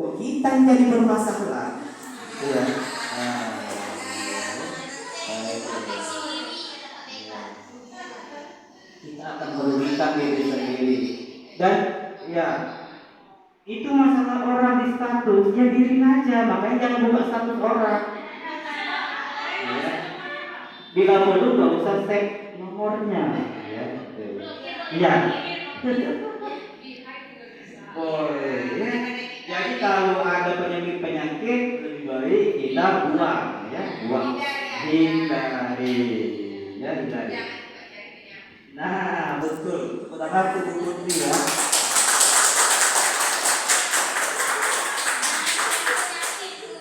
S1: Kok kita yang jadi bermasalah? Ya. Kita akan merugikan diri sendiri. Dan ya, itu masalah orang di status, ya diri aja. Makanya jangan buka status orang. Ya. Bila perlu nggak usah tag nomornya. Ya. Iya. Boleh. Ya. Jadi kalau ada penyakit lebih baik kita buang, ya, buang, hindari, ya, hindari. Nah, betul. Pertama tubuh putri ya.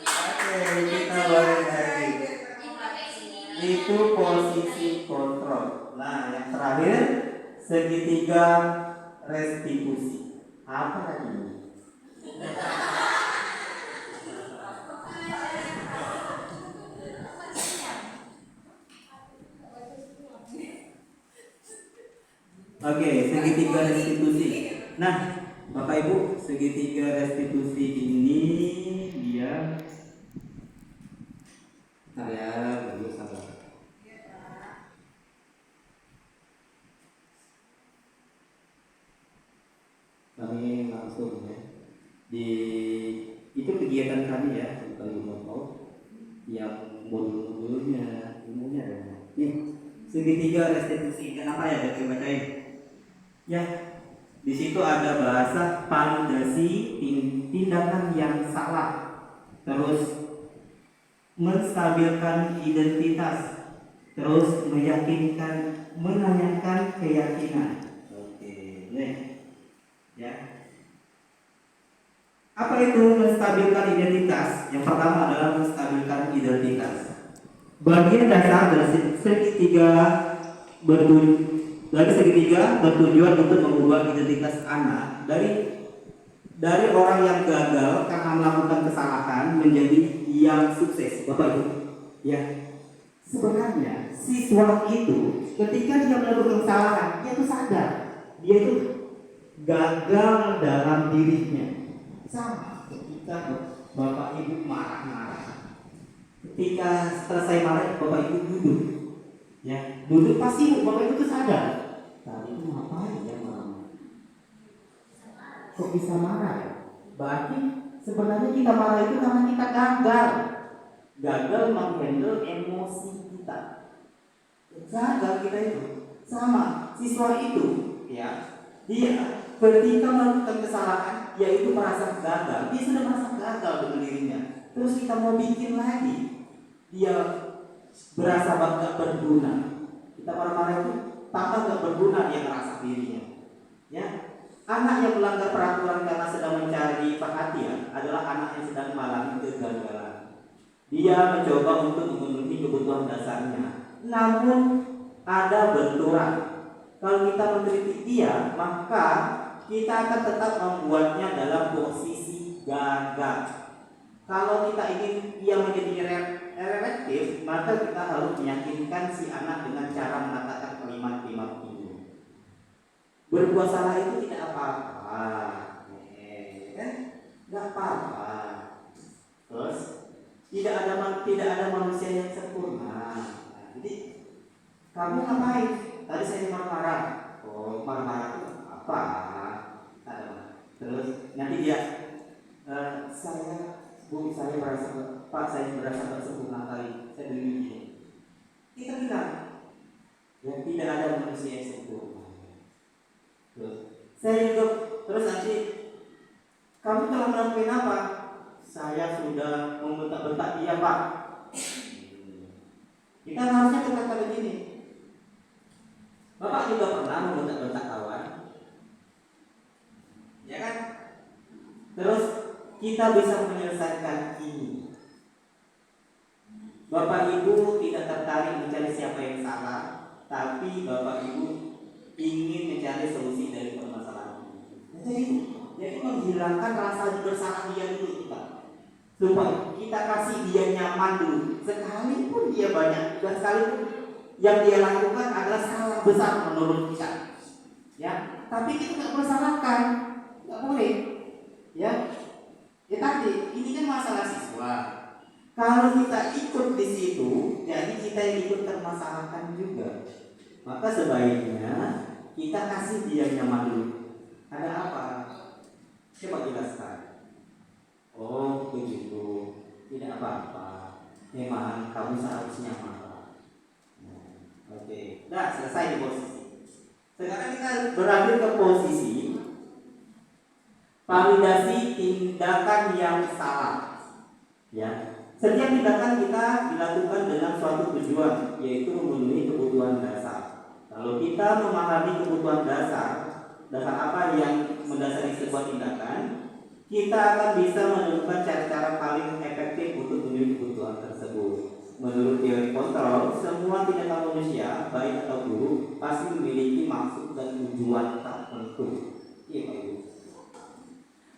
S1: Oke, kita balik lagi. Itu posisi kontrol. Nah, yang terakhir segitiga restitusi. Apa tadi? Oke, segitiga restitusi. Nah, Bapak Ibu, segitiga restitusi ini dia dulu sabar. Kami langsung ya di itu kegiatan kami ya bukan moto yang modul-modulnya ilmunya ada. Nih, segitiga restitusi. Kenapa ya bacain? Ya, di situ ada bahasa validasi tindakan yang salah, terus menstabilkan identitas, terus meyakinkan, menanyakan keyakinan. Oke, nih, ya. Apa itu menstabilkan identitas? Yang pertama adalah menstabilkan identitas. Bagian dasar dari segitiga bertujuan untuk mengubah identitas anak dari orang yang gagal karena melakukan kesalahan menjadi yang sukses. Bapak Ibu, ya. Sebenarnya siswa itu ketika dia melakukan kesalahan, dia itu sadar, dia itu gagal dalam dirinya. Sama ketika Bapak Ibu marah-marah. Ketika selesai marah, Bapak Ibu duduk. Ya, duduk pasti Bapak Ibu itu sadar. Tadi itu ngapain ya marah? Kok bisa marah ya? Berarti sebenarnya kita marah itu karena kita gagal menghandle emosi kita. Gagal kita itu sama siswa itu, ya. Dia ketika melakukan kesalahan, yaitu merasa gagal. Dia sudah merasa gagal dengan dirinya. Terus kita mau bikin lagi, dia berasa gak berguna. Kita marah-marah itu tambah gak berguna dia merasa dirinya. Ya, anak yang melanggar peraturan karena sedang mencari perhatian adalah anak yang sedang mengalami kegagalan. Dia mencoba untuk memenuhi kebutuhan dasarnya, namun ada benturan. Kalau kita mengkritik dia, maka kita akan tetap membuatnya dalam posisi gagal. Kalau kita ingin dia menjadi reflektif, maka kita harus meyakinkan si anak dengan cara mengatakan kalimat-kalimat ini. Berbuat salah itu tidak apa-apa, kan? Nggak apa-apa. Terus tidak ada manusia yang sempurna. Nah, jadi kamu ngapain? Tadi saya marah-marah. Oh, marah-marah itu apa? Terus nanti dia saya merasa Pak, saya merasa tak sempurna kali. Saya begini. Kita bilang, ya tidak ada manusia yang sempurna. Terus nanti kamu telah melakukan apa? Saya sudah membentak-bentak dia, Pak. Kita harusnya kata begini. Bapak juga pernah membentak-bentak kawan, ya kan? Terus kita bisa menyelesaikan ini. Bapak Ibu tidak tertarik mencari siapa yang salah, tapi Bapak Ibu ingin mencari solusi dari permasalahan ini. Jadi menghilangkan rasa bersalah dia dulu kita, supaya kita kasih dia nyaman dulu. Sekalipun dia banyak dan sekalipun yang dia lakukan adalah salah besar menurut kita, ya. Tapi kita nggak boleh salahkan, nggak boleh, ya. Ya tadi, ini kan masalah siswa. Kalau kita ikut di situ, jadi kita yang ikut termasalahkan juga. Maka sebaiknya kita kasih dia nyaman dulu. Ada apa? Coba jelaskan. Oh begitu, tidak apa-apa. Memang kamu seharusnya marah. Oke, nah selesai di posisi. Sekarang kita beralih ke posisi validasi tindakan yang salah. Ya, setiap tindakan kita dilakukan dengan suatu tujuan, yaitu memenuhi kebutuhan dasar. Kalau kita memahami kebutuhan dasar apa yang mendasari sebuah tindakan, kita akan bisa menemukan cara-cara paling efektif untuk memenuhi kebutuhan tersebut. Menurut teori kontrol, semua tindakan manusia, baik atau buruk, pasti memiliki maksud dan tujuan tertentu.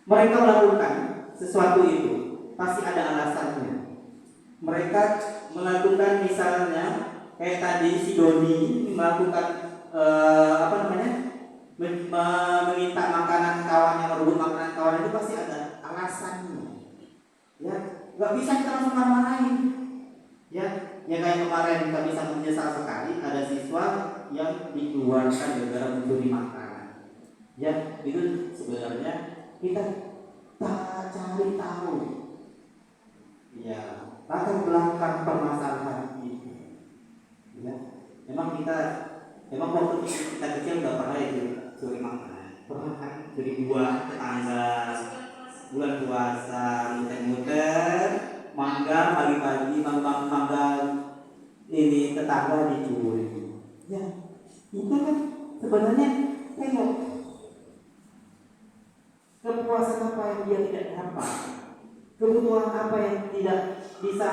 S1: mereka melakukan sesuatu itu pasti ada alasannya. Mereka melakukan misalnya kayak tadi si Doni melakukan meminta makanan kawannya, merebut makanan kawan itu pasti ada alasannya. Ya, nggak bisa kita langsung marah-marahin. Ya, kayak kemarin kita bisa menyesal sekali ada siswa yang dikeluarkan gara-gara mencuri makanan. Ya, itu sebenarnya kita cari tahu. Ya, latar belakang permasalahan itu. Ya, memang waktu kita kecil nggak pernah ya curi makanan, pernah kan curi buah tetangga, bulan puasa muter-muter, mangga pagi-pagi mangga ini tetangga dicuri. Ya, itu kan sebenarnya tengok kepuasan apa yang dia tidak dapat, kebutuhan apa yang tidak bisa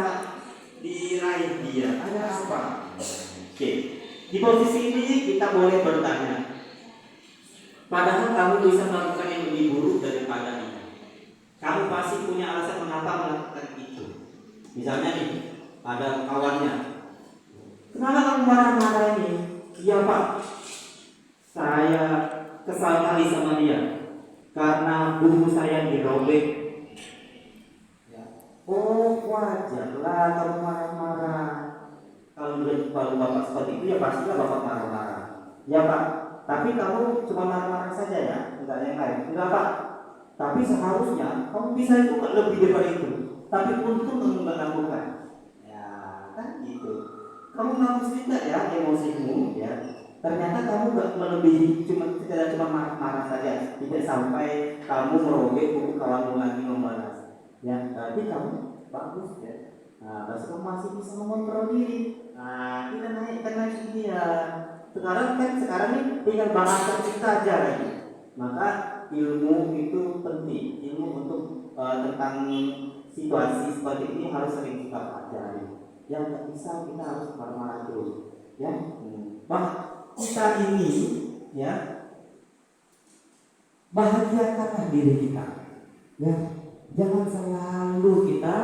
S1: diraih dia, ada apa? Oke, di posisi ini kita boleh bertanya, padahal kamu bisa melakukan yang lebih buruk daripada ini. Kamu pasti punya alasan mengapa melakukan itu. Misalnya nih, ada kawannya, kenapa kamu marah-marah ini? Iya Pak, saya kesal kali sama dia karena buku saya dirobek. Ya. Oh wajarlah kamu marah-marah. Kalau bapak seperti itu ya pastilah bapak marah-marah. Ya Pak, tapi kamu cuma marah-marah saja ya, tidak yang lain. Enggak Pak, tapi seharusnya kamu bisa itu lebih daripada itu. Tapi untung kamu nggak lakukan. Ya kan gitu. Kamu ngaku juga ya emosimu ya. Ternyata kamu nggak melebihi cuma marah-marah saja, tidak sampai kamu merobek buku kawanmu lagi membalas. Ya, berarti kamu bagus ya. Nah, berarti kamu masih bisa mengontrol diri. Nah, kita naikkan lagi dia. Sekarang ini tinggal bahasa kita aja lagi. Maka ilmu itu penting. Ilmu untuk tentang situasi seperti ini harus sering kita pelajari. Yang tak bisa kita harus marah-marah terus. Ya, kita ini ya bahagiakanlah diri kita. Ya, jangan selalu kita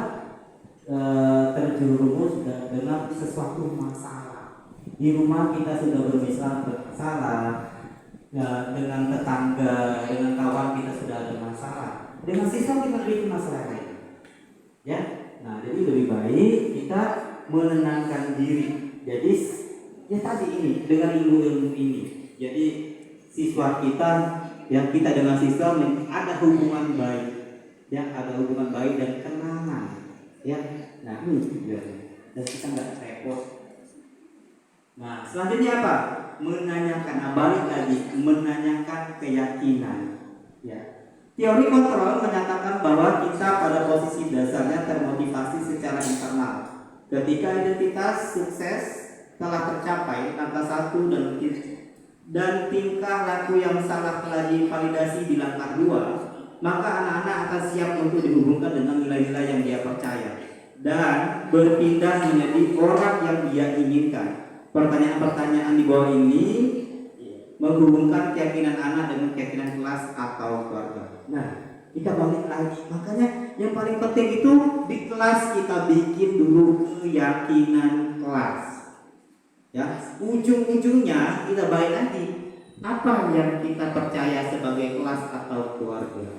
S1: terjerumus dengan sesuatu masalah. Di rumah kita sudah bermasalah, ya, dengan tetangga, dengan kawan kita sudah ada masalah. Dengan siswa kita bikin masalah lain. Ya, nah jadi lebih baik kita menenangkan diri. Jadi ya tadi ini dengan ilmu-ilmu ini. Jadi siswa kita, yang kita dengan siswa ada hubungan baik, ya ada hubungan baik dan kenangan. Ya, nah ini tujuannya. Dan kita nggak repot. Nah, selanjutnya apa? Menanyakan, balik lagi, menanyakan keyakinan. Ya. Teori kontrol menyatakan bahwa kita pada posisi dasarnya termotivasi secara internal. Ketika identitas sukses telah tercapai, langkah 1 dan tingkah laku yang salah telah divalidasi di langkah 2, maka anak-anak akan siap untuk dihubungkan dengan nilai-nilai yang dia percaya dan berpindah menjadi orang yang dia inginkan. Pertanyaan-pertanyaan di bawah ini menghubungkan keyakinan anak dengan keyakinan kelas atau keluarga. Nah, kita balik lagi. Makanya yang paling penting itu di kelas kita bikin dulu keyakinan kelas. Ya, ujung-ujungnya kita balik lagi. Apa yang kita percaya sebagai kelas atau keluarga?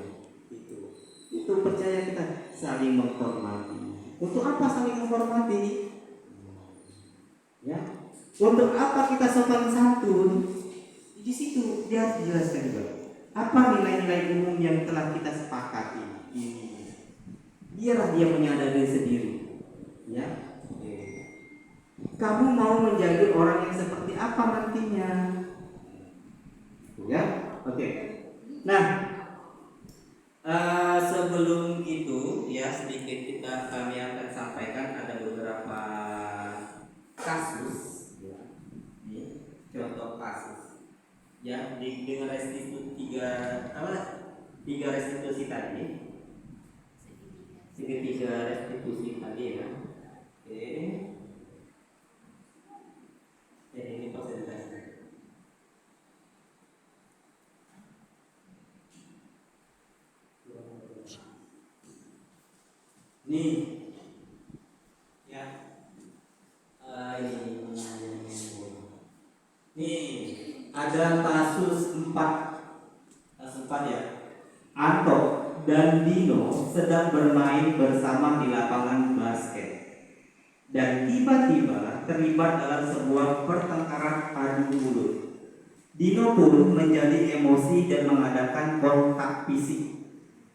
S1: Itu percaya kita saling menghormati. Untuk apa saling menghormati? Ya, untuk apa kita sopan santun? Di situ dia harus dijelaskan juga. Apa nilai-nilai umum yang telah kita sepakati ini? Biarlah dia menyadari sendiri. Ya, kamu mau menjadi orang yang seperti apa nantinya? Ya, oke. Nah, sebelum itu ya sedikit kami akan sampaikan ada beberapa kasus ya. Ini contoh kasus ya dengan restitusi tiga restitusi tadi, segitiga restitusi tadi ya. Oke. Ini persentase. ada kasus 4 ya. Anto dan Dino sedang bermain bersama di lapangan basket dan tiba-tiba terlibat dalam sebuah pertengkaran adu mulut. Dino pun menjadi emosi dan mengadakan kontak fisik,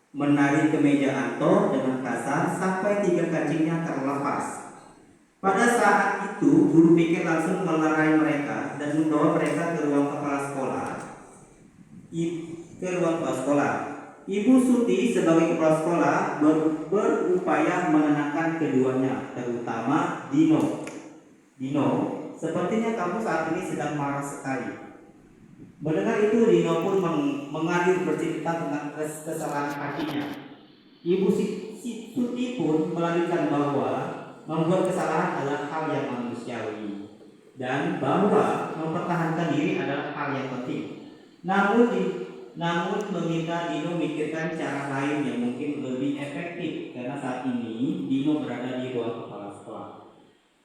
S1: menarik kemeja Anto dengan kasar sampai 3 kancingnya terlepas. Pada saat itu, guru pikir langsung melerai mereka dan membawa mereka ke ruang kepala sekolah. Ibu Suti sebagai kepala sekolah berupaya menenangkan keduanya, terutama Dino. Dino, sepertinya kamu saat ini sedang marah sekali. Mendengar itu, Dino pun mengalir bercerita tentang kesalahan kakinya. Ibu Suti pun melanjutkan bahwa membuat kesalahan adalah hal yang manusiawi dan bahwa mempertahankan diri adalah hal yang penting. Namun meminta Dino memikirkan cara lain yang mungkin lebih efektif karena saat ini Dino berada di ruang kepala sekolah.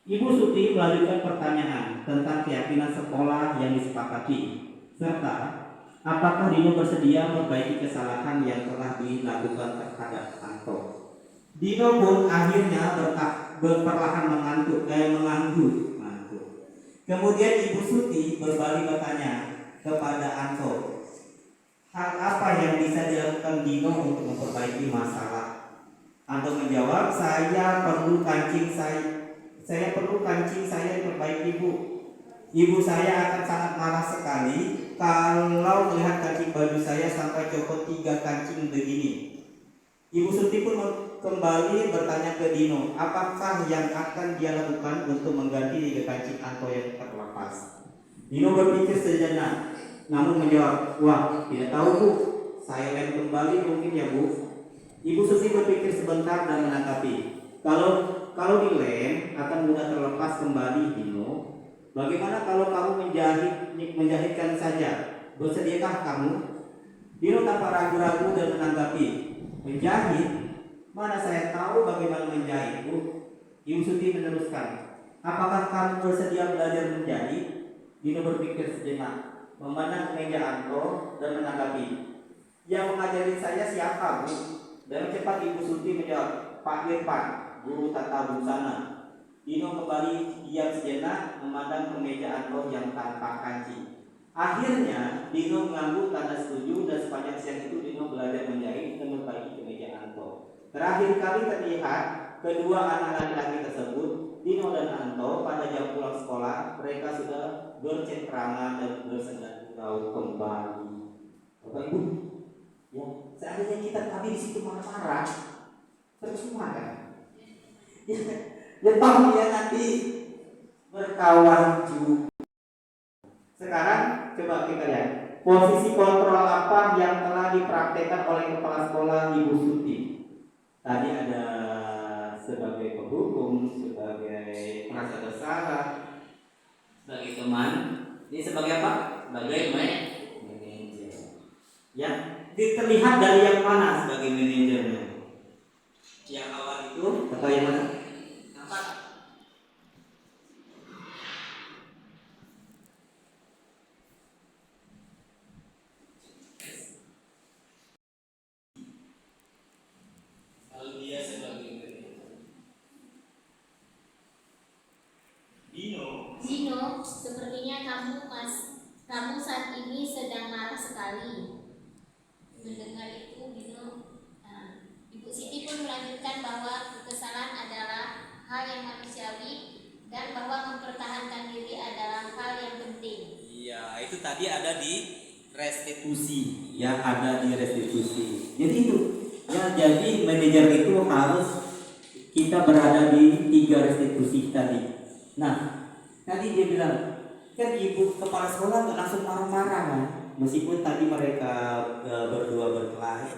S1: Ibu Suti melanjutkan pertanyaan tentang keyakinan sekolah yang disepakati serta apakah Dino bersedia memperbaiki kesalahan yang telah dilakukan terhadap Anto. Dino pun akhirnya perlahan mengantuk. Kemudian Ibu Suti berbalik bertanya kepada Anto, hal apa yang bisa dilakukan Dino untuk memperbaiki masalah? Anto menjawab, saya perlu kancing saya diperbaiki, Bu. Ibu saya akan sangat marah sekali kalau melihat kancing baju saya sampai copot 3 kancing begini. Ibu Suti pun kembali bertanya ke Dino, apakah yang akan dia lakukan untuk mengganti 3 kancing Anto yang terlepas. Dino berpikir sejenak, namun menjawab, wah, tidak tahu, Bu. Saya lem kembali mungkin ya, Bu. Ibu Suti berpikir sebentar dan menanggapi, kalau dilem akan mudah terlepas kembali, Dino. Bagaimana kalau kamu menjahitkan saja? Bersediakah kamu? Dino tanpa ragu-ragu dan menanggapi, menjahit? Mana saya tahu bagaimana menjahit, Bu. Ibu Suti meneruskan, apakah kamu bersedia belajar menjahit? Dino berpikir sejenak, memandang meja Anto dan menanggapi, yang mengajari saya siapa, Bu? Dengan cepat Ibu Suti menjawab, Pak Irfan, guru tata busana. Dino kembali diam sejenak memandang kemeja Anto yang tanpa kancing. Akhirnya Dino mengangguk tanda setuju dan sepanjang siang itu Dino belajar menjahit dan memperbaiki kemeja Anto. Terakhir kali terlihat kedua anak laki-laki tersebut, Dino dan Anto, pada jam pulang sekolah mereka sudah bercengkrama dan bersenda gurau kembali. Bapak Ibu, ya, seandainya kita tadi di situ marah-marah, percuma kan? Ya tahu ya nanti berkawan juga. Sekarang coba kita lihat posisi kontrol apa yang telah dipraktekkan oleh kepala sekolah Ibu Suti. Tadi ada sebagai penghukum, sebagai merasa bersalah, sebagai teman. Ini sebagai apa? Sebagai manajer. Ya, terlihat dari yang mana sebagai manajernya? Yang awal itu atau yang mana?
S4: Dino, sepertinya kamu saat ini sedang marah sekali. Mendengar itu, Dino, Ibu Siti pun melanjutkan bahwa kesalahan adalah hal yang manusiawi dan bahwa mempertahankan diri adalah hal yang penting.
S1: Iya, itu tadi ada di restitusi, ya ada di restitusi. Jadi itu, ya jadi manajer itu harus kita berada di 3 restitusi tadi. Nah, tadi dia bilang, kan ibu kepala sekolah nggak langsung marah-marah kan, meskipun tadi mereka berdua berkelahi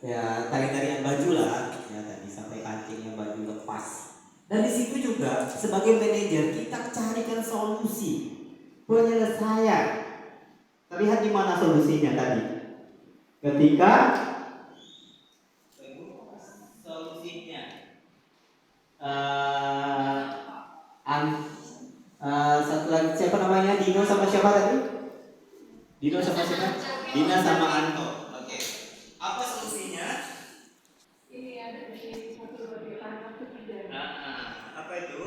S1: ya tarik-tarikan baju lah, ya tadi sampai kancingnya baju lepas. Dan di situ juga sebagai manajer kita carikan solusi, penyelesaian. Terlihat di mana solusinya tadi? Ketika solusinya satu lagi siapa namanya, Dino sama siapa tadi?
S2: Dina sama Anto. Oke. Apa solusinya?
S3: Ini ada di satu bagian anak ketiga.
S2: Apa itu?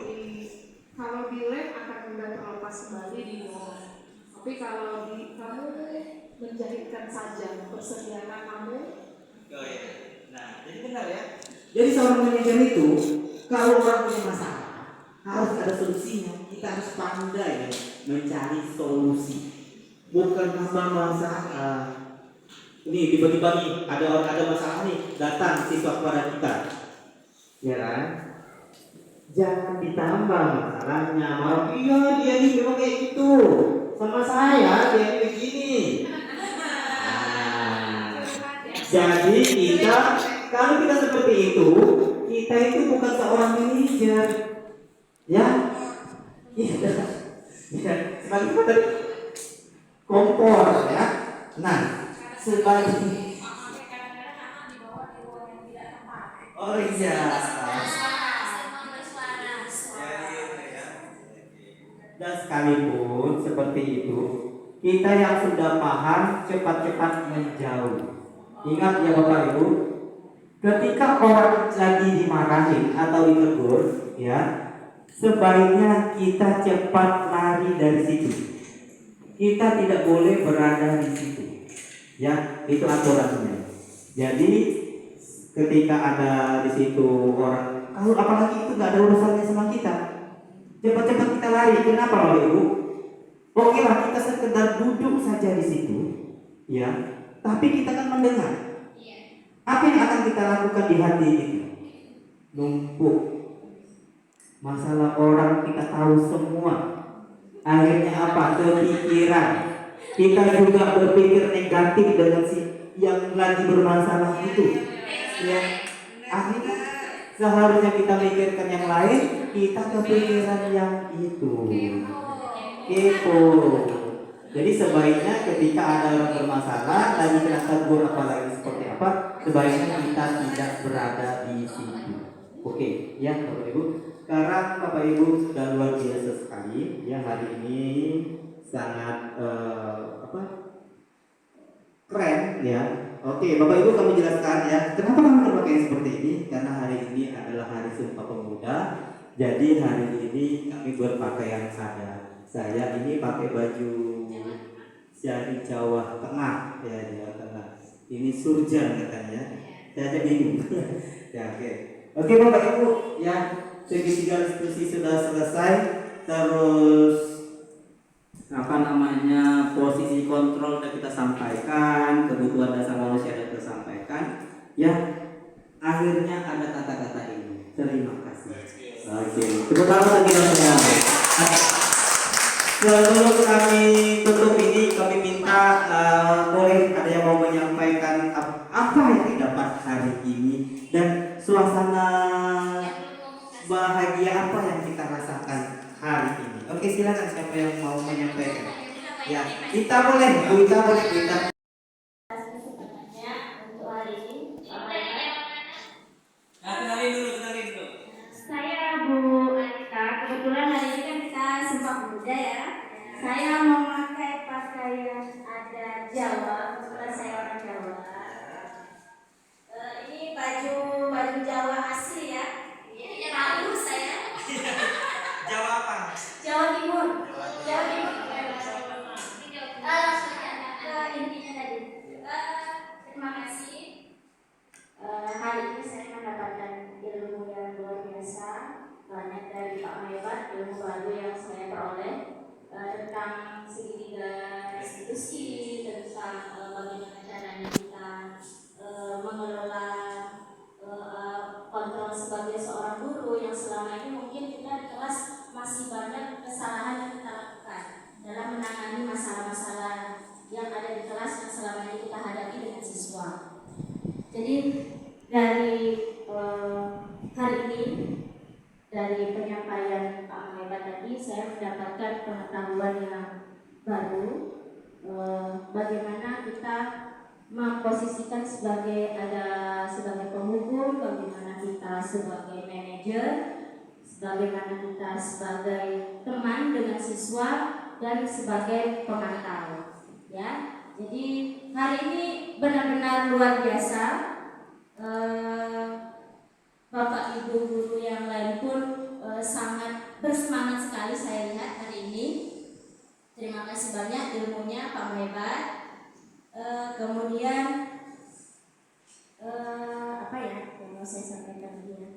S5: Kalau di lab akan mudah terlepas kembali di bawah. Tapi kalau kamu menjahitkan saja persediaan kamu.
S2: Oh iya. Nah, jadi benar ya.
S6: Jadi seorang manajer itu kalau orang punya masalah harus ada solusinya. Kita harus pandai mencari solusi. Bukan karena masalah. Ini tiba-tiba nih ada masalah nih, datang siswa kepada kita, ya kan? Jangan ditambah masalahnya. Malah iya dia nih memang kayak gitu. Sama saya dia ini begini. Nah, jadi kalau kita seperti itu, kita itu bukan seorang manajer, ya. Ya, sebagai apa tadi? Kompor, ya. Nah, sebagai oh iya. Dan sekalipun seperti itu, kita yang sudah paham cepat-cepat menjauh. Ingat ya Bapak Ibu, ketika orang lagi dimarahin atau ditegur, ya, sebaiknya kita cepat lari dari situ. Kita tidak boleh berada di situ. Ya, itu aturannya. Jadi ketika ada di situ orang, kalau apalagi itu nggak ada urusannya sama kita, cepat-cepat kita lari. Kenapa Bapak Ibu? Oke lah kita sekedar duduk saja di situ, ya. Tapi kita kan mendengar. Apa yang akan kita lakukan di hati kita? Numpuk. Masalah orang kita tahu semua. Akhirnya apa? Kepikiran. Kita juga berpikir negatif dengan si yang lagi bermasalah itu. Ya, akhirnya seharusnya kita mikirkan yang lain, kita kepikiran yang itu. Kepo. Jadi sebaiknya ketika ada orang bermasalah, lagi kena tegur apalagi seperti apa, sebaiknya kita tidak berada di situ. Oke, ya Bapak Ibu. Sekarang Bapak Ibu sudah luar biasa sekali. Ya hari ini sangat keren ya. Oke, Bapak Ibu kami jelaskan ya. Kenapa kami berpakaian seperti ini? Karena hari ini adalah hari Sumpah Pemuda. Jadi hari ini kami berpakaian sadar. Saya ini pakai baju dari Jawa Tengah ya, Jawa Tengah. Ini surjan katanya. Saya bingung. Ya oke. Oke Bapak Ibu ya, segitiga diskusi sudah selesai. Terus posisi kontrol sudah kita sampaikan, kebutuhan dasar manusia sudah kita sampaikan. Ya, akhirnya ada kata-kata ini. Terima kasih. Oke, tepuk tangan bagi semua. Sebelum kami tutup ini, kami minta boleh ada yang mau menyampaikan apa yang didapat hari ini dan suasana bahagia apa yang kita rasakan hari ini. Oke, silakan siapa yang mau menyampaikan. Ya, kita boleh.
S4: Kesempatannya untuk hari ini.
S2: Kenalin dulu.
S4: Saya Bu Anita. Kebetulan hari ini kan kita Sumpah Pemuda ya. Saya memakai pakaian adat Jawa. Kebetulan saya orang Jawa. Ini baju Jawa asli ya. Ini tahu saya.
S2: Jawa apa?
S4: Jawa Timur. Intinya tadi. Terima kasih. Hari ini saya mendapatkan ilmu yang luar biasa, banyak dari Pak Maebat, ilmu baru yang saya peroleh tentang segitiga restitusi, tentang bagaimana caranya kita mengelola kontrol sebagai seorang guru yang selama ini mungkin kita di kelas masih banyak kesalahan yang kita lakukan dalam menangani masalah-masalah yang ada di kelas yang selama ini kita hadapi dengan siswa. Jadi dari hari ini, dari penyampaian Pak Maebat tadi, saya mendapatkan pengetahuan yang baru, bagaimana kita memposisikan sebagai penghukum, bagaimana kita sebagai manajer, bagaimana kita sebagai teman dengan siswa dan sebagai pemantau. Ya, Jadi hari ini benar-benar luar biasa. Bapak Ibu guru yang lain pun sangat bersemangat sekali saya lihat hari ini. Terima kasih banyak ilmunya Pak Hebat. Kemudian apa ya yang mau saya sampaikan dia?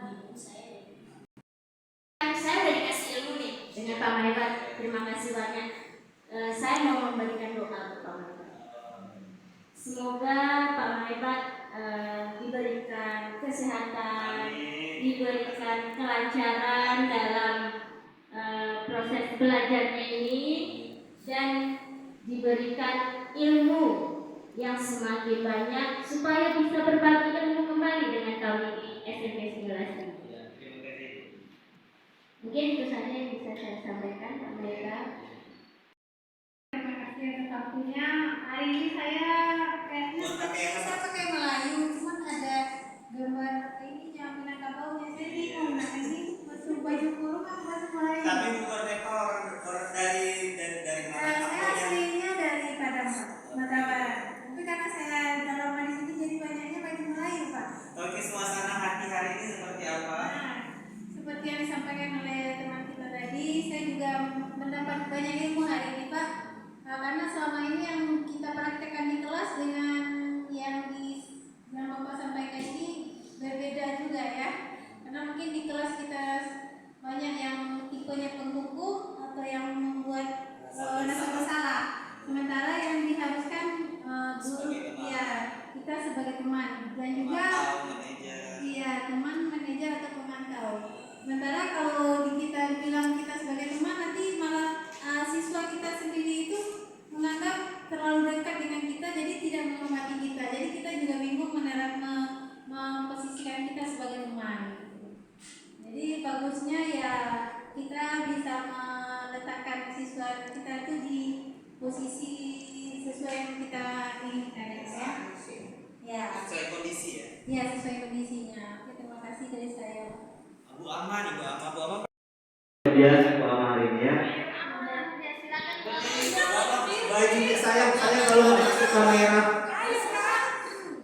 S4: Bingung saya udah dikasih ilmu nih dengan Pak Hebat. Terima kasih banyak. Saya mau memberikan doa untuk Pak Hebat. Semoga Pak Hebat diberikan kesehatan, diberikan kelancaran dalam proses belajarnya ini, dan diberikan ilmu yang semakin banyak supaya bisa berbagi ilmu kembali dengan kami di SMP 19 ini. Mungkin itu saja yang bisa saya sampaikan, Pak Mereka.
S3: Terima kasih atas waktunya. Hari ini saya kayaknya saya pakai Melayu, cuman ada gambar ini yang Minangkabaunya. Saya bingung, nah ini masuk baju kurung atau bahasa Melayu?
S2: Tapi bukan mereka orang dari mana
S3: Saya
S2: kamu yang
S3: aslinya dari Padang, Pak, Sumatera Barat. Tapi karena saya udah lama di sini, jadi banyaknya baju Melayu, Pak.
S2: oke, suasana hati hari ini seperti apa?
S3: Nah, seperti yang disampaikan oleh teman kita tadi, saya juga mendapat banyak ilmu hari ini, Pak. Karena selama ini yang kita praktekkan di kelas dengan yang Bapak sampaikan ini berbeda juga ya. Karena mungkin di kelas kita banyak yang tipenya pengkuku atau yang membuat nasabah salah. Sementara yang diharuskan guru ya kita sebagai teman dan juga iya teman, manajer atau pemantau. Sementara kalau kita bilang kita sebagai teman, nanti malah siswa kita sendiri itu menganggap terlalu dekat dengan kita, jadi tidak menghormati kita. Jadi kita juga bingung memposisikan kita sebagai teman. Jadi bagusnya ya kita bisa meletakkan siswa kita itu di posisi sesuai yang kita inginkan ya. Ya.
S2: Sesuai kondisi ya.
S3: Ya sesuai kondisinya. Oke, terima kasih dari saya.
S2: Bu Ama nih, Bu Ama.
S1: Biasa kalau hari ini ya.
S6: Bajunya saya kalau masuk kamera.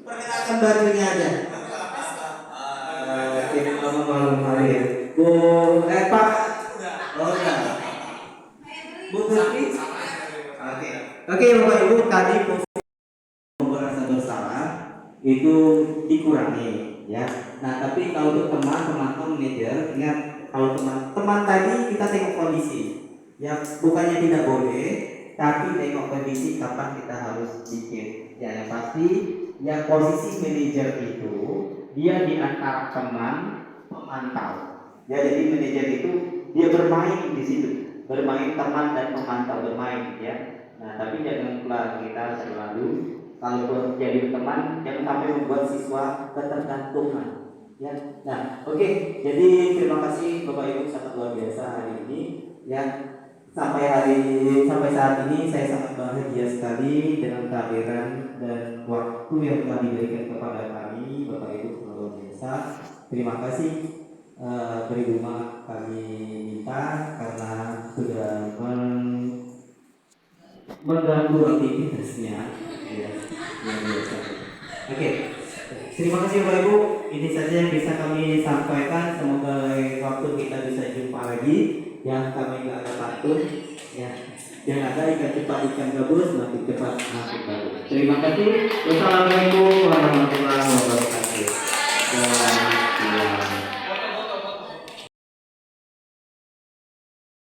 S6: Perkenalkan bajunya aja. Oke, malam hari. Bu Pak. Oh enggak. Bu Putri. Oke, Bapak Ibu, tadi merasa bersalah itu dikurangi ya. Nah, tapi kalau untuk teman-teman manajer, ingat kalau teman-teman tadi kita tengok kondisi. Ya, bukannya tidak boleh, tapi tengok kondisi kapan kita harus bikin. Ya, yang pasti yang posisi manajer itu dia di antara teman pemantau. Ya, jadi manajer itu dia bermain di situ, bermain teman dan pemantau bermain ya. Nah, tapi janganlah kita selalu kalau buat jadi teman jangan sampai membuat siswa ketergantungan. Ya, nah, oke. Jadi terima kasih Bapak Ibu sangat luar biasa hari ini. Ya, sampai saat ini saya sangat bahagia sekali dengan kehadiran dan waktu yang telah diberikan kepada kami Bapak Ibu sangat luar biasa. Terima kasih. Beri rumah kami minta karena sudah mengganggu aktivitasnya. Ya, biasa. Oke. Terima kasih Bapak Ibu. Ini saja yang bisa kami sampaikan. Semoga waktu kita bisa jumpa lagi. Yang kami nggak ada pantun. Ya, yang ada ikan cepat ikan gabus, makin cepat makin bagus. Terima kasih. Wassalamualaikum warahmatullahi wabarakatuh.